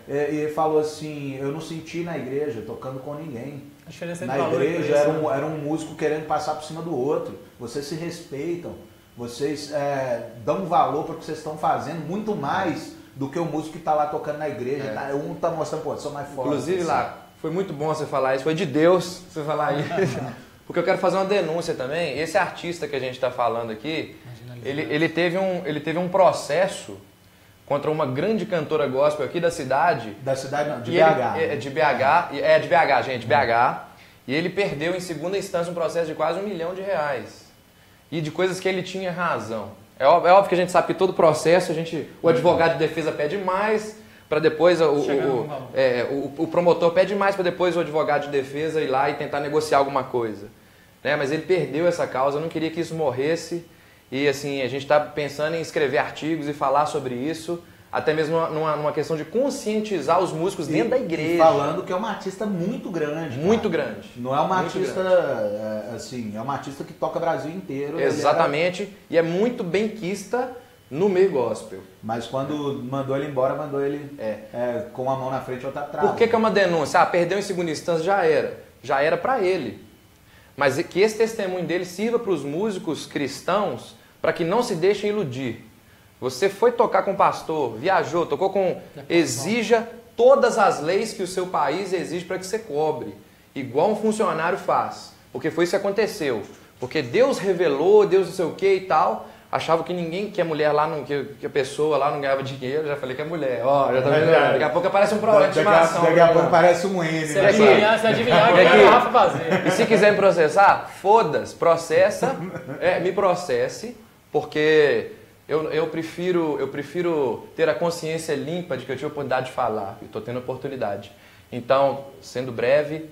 E ele falou assim, eu não senti na igreja tocando com ninguém. A diferença Na igreja era um músico querendo passar por cima do outro. Vocês se respeitam, vocês dão valor para o que vocês estão fazendo, muito mais do que o músico que está lá tocando na igreja. Um tá mostrando, pô, sou mais forte. Inclusive lá, foi muito bom você falar isso, foi de Deus você falar isso. Porque eu quero fazer uma denúncia também. Esse artista que a gente está falando aqui, ele teve um processo contra uma grande cantora gospel aqui da cidade. Da cidade não, de BH. De BH, gente, BH. E ele perdeu em segunda instância um processo de quase R$1 milhão. E de coisas que ele tinha razão. É óbvio que a gente sabe que todo processo, o advogado de defesa pede mais, para depois o promotor pede mais para depois o advogado de defesa ir lá e tentar negociar alguma coisa. Né? Mas ele perdeu essa causa, eu não queria que isso morresse. E assim, a gente está pensando em escrever artigos e falar sobre isso, até mesmo numa questão de conscientizar os músicos dentro da igreja. E falando que é uma artista muito grande. Muito grande. Não é uma artista, assim, é uma artista que toca o Brasil inteiro. Exatamente, e é muito benquista no meio gospel. Mas quando mandou ele embora, mandou ele com uma mão na frente e outra atrás. Por que é uma denúncia? Perdeu em segunda instância, já era para ele. Mas que esse testemunho dele sirva para os músicos cristãos, para que não se deixem iludir. Você foi tocar com o pastor, viajou, tocou com... Exija todas as leis que o seu país exige para que você cobre. Igual um funcionário faz. Porque foi isso que aconteceu. Porque Deus revelou, Deus não sei o que e tal. Achava que a mulher lá, que a pessoa lá não ganhava dinheiro. Já falei que é mulher. Já tá vendo? Daqui a pouco aparece um problema de estimação. Daqui a pouco aparece um N. Se adivinhar, que é o Rafa fazer. E se quiser me processar, foda-se, processa, me processe, porque eu prefiro ter a consciência limpa de que eu tive a oportunidade de falar. Eu estou tendo a oportunidade. Então, sendo breve,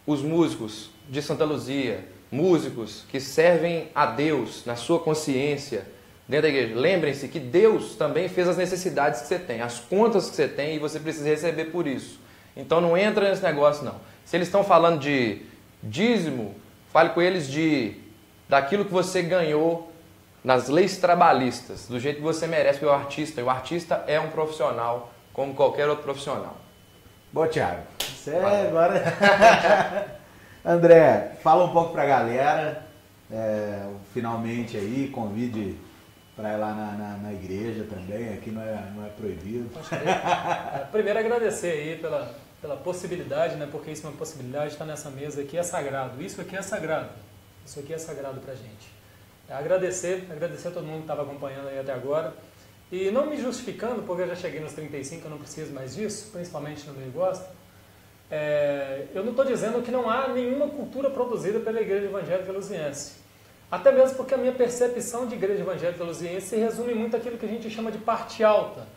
os músicos de Santa Luzia, músicos que servem a Deus na sua consciência dentro da igreja, lembrem-se que Deus também fez as necessidades que você tem, as contas que você tem, e você precisa receber por isso. Então não entra nesse negócio não. Se eles estão falando de dízimo, fale com eles daquilo que você ganhou nas leis trabalhistas, do jeito que você merece, porque o artista é um profissional como qualquer outro profissional. Bom, Thiago, você agora... André, fala um pouco pra galera, finalmente aí, convide para ir lá na igreja também, aqui não é proibido. Primeiro agradecer aí pela possibilidade, né, porque isso é uma possibilidade, estar nessa mesa aqui é sagrado, isso aqui é sagrado pra gente. Agradecer a todo mundo que estava acompanhando aí até agora, e não me justificando, porque eu já cheguei nos 35, eu não preciso mais disso, principalmente no meio gospel. Eu não estou dizendo que não há nenhuma cultura produzida pela Igreja Evangélica Luziense. Até mesmo porque a minha percepção de Igreja Evangélica Luziense se resume muito àquilo que a gente chama de parte alta.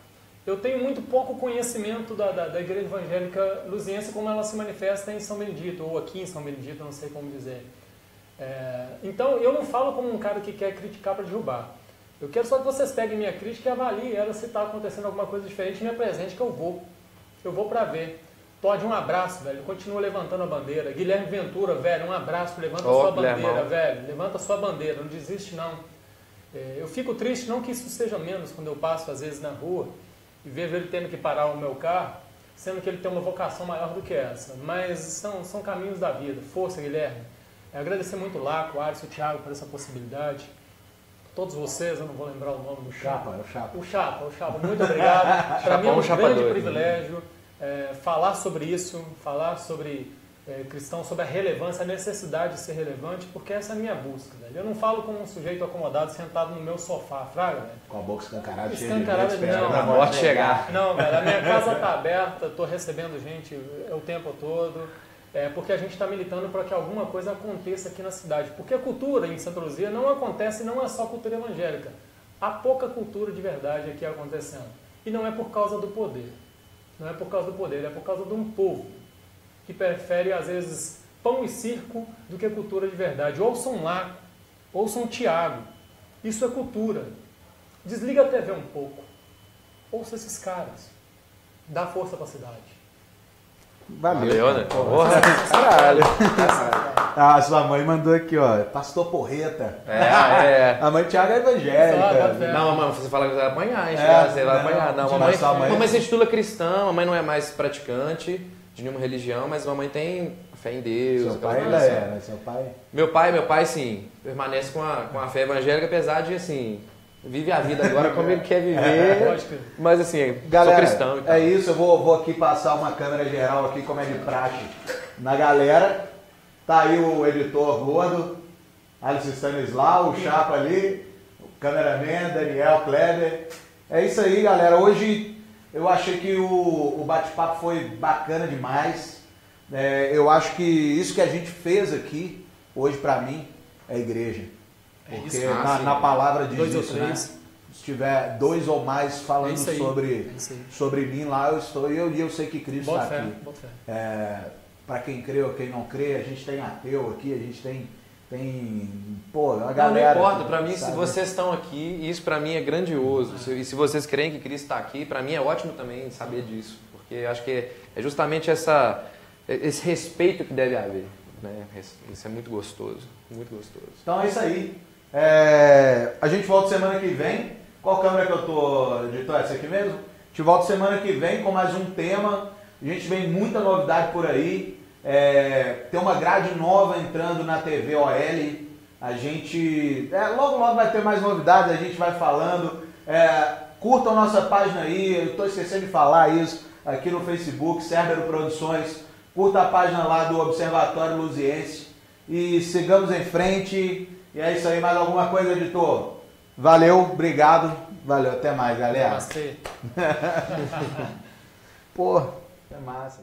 Eu tenho muito pouco conhecimento da Igreja Evangélica Luziense como ela se manifesta em São Benedito, ou aqui em São Benedito, não sei como dizer. Então, eu não falo como um cara que quer criticar para derrubar. Eu quero só que vocês peguem minha crítica e avaliem ela se está acontecendo alguma coisa diferente e me apresente que eu vou. Eu vou para ver. Todd, um abraço, velho. Continua levantando a bandeira. Guilherme Ventura, velho, um abraço. Levanta a sua bandeira, velho. Levanta a sua bandeira. Não desiste, não. Eu fico triste, não que isso seja menos, quando eu passo, às vezes, na rua e vejo ele tendo que parar o meu carro, sendo que ele tem uma vocação maior do que essa. Mas são caminhos da vida. Força, Guilherme. Agradecer muito o Laco, o Alisson, o Thiago por essa possibilidade. Todos vocês, eu não vou lembrar o nome do Chapa. O Chapa. Muito obrigado. Para mim é um grande privilégio. Falar sobre isso, falar sobre cristão, sobre a relevância, a necessidade de ser relevante, porque essa é a minha busca, velho. Eu não falo como um sujeito acomodado sentado no meu sofá, fraga, velho. Com a boca escancarada, não, a morte chegar. Não, velho, a minha casa está aberta, estou recebendo gente o tempo todo, porque a gente está militando para que alguma coisa aconteça aqui na cidade. Porque a cultura em Santa Luzia não acontece, não é só cultura evangélica. Há pouca cultura de verdade aqui acontecendo. E não é por causa do poder. Não é por causa do poder, é por causa de um povo que prefere, às vezes, pão e circo do que cultura de verdade. Ouçam Laco, ouçam Thiago. Isso é cultura. Desliga a TV um pouco. Ouça esses caras. Dá força para a cidade. Valeu, né? Porra, caralho. A sua mãe mandou aqui, ó, pastor Porreta. É. A mãe Thiago é evangélica. Não, mamãe, você fala que você vai apanhar, hein? Você vai apanhar. Não, mamãe se intitula cristã, mamãe não é mais praticante de nenhuma religião, mas mamãe tem fé em Deus. Seu pai ainda é, né? Seu pai? Meu pai, sim, permanece com a fé evangélica, apesar de, assim, vive a vida agora como ele quer viver, mas assim, galera, sou cristão e tal. É isso, eu vou aqui passar uma câmera geral aqui, como é de praxe, na galera. Tá aí o editor gordo, Alisson Stanislau, o Chapa ali, o cameraman, Daniel Kleber. É isso aí, galera. Hoje eu achei que o bate-papo foi bacana demais. Eu acho que isso que a gente fez aqui, hoje pra mim, é igreja. Porque na palavra diz isso, né? Se tiver 2 ou mais falando sobre mim, lá eu estou e eu sei que Cristo está aqui. Para quem crê ou quem não crê, a gente tem ateu aqui, a gente tem a galera. Não importa, para mim, sabe? Se vocês estão aqui, isso para mim é grandioso. E se vocês creem que Cristo está aqui, para mim é ótimo também saber disso. Porque acho que é justamente esse respeito que deve haver. Né? Isso é muito gostoso, muito gostoso. Então é isso aí. A gente volta semana que vem. Qual câmera que eu tô, editor? Essa aqui mesmo? A gente volta semana que vem com mais um tema. A gente vem muita novidade por aí. Tem uma grade nova entrando na TV OL. A gente logo vai ter mais novidades, a gente vai falando. Curtam nossa página aí, eu estou esquecendo de falar isso, aqui no Facebook, Cérbero Produções. Curta a página lá do Observatório Luziense e sigamos em frente. E é isso aí, mais alguma coisa, editor? Valeu, obrigado. Valeu, até mais, galera. Namastê. Pô, é massa.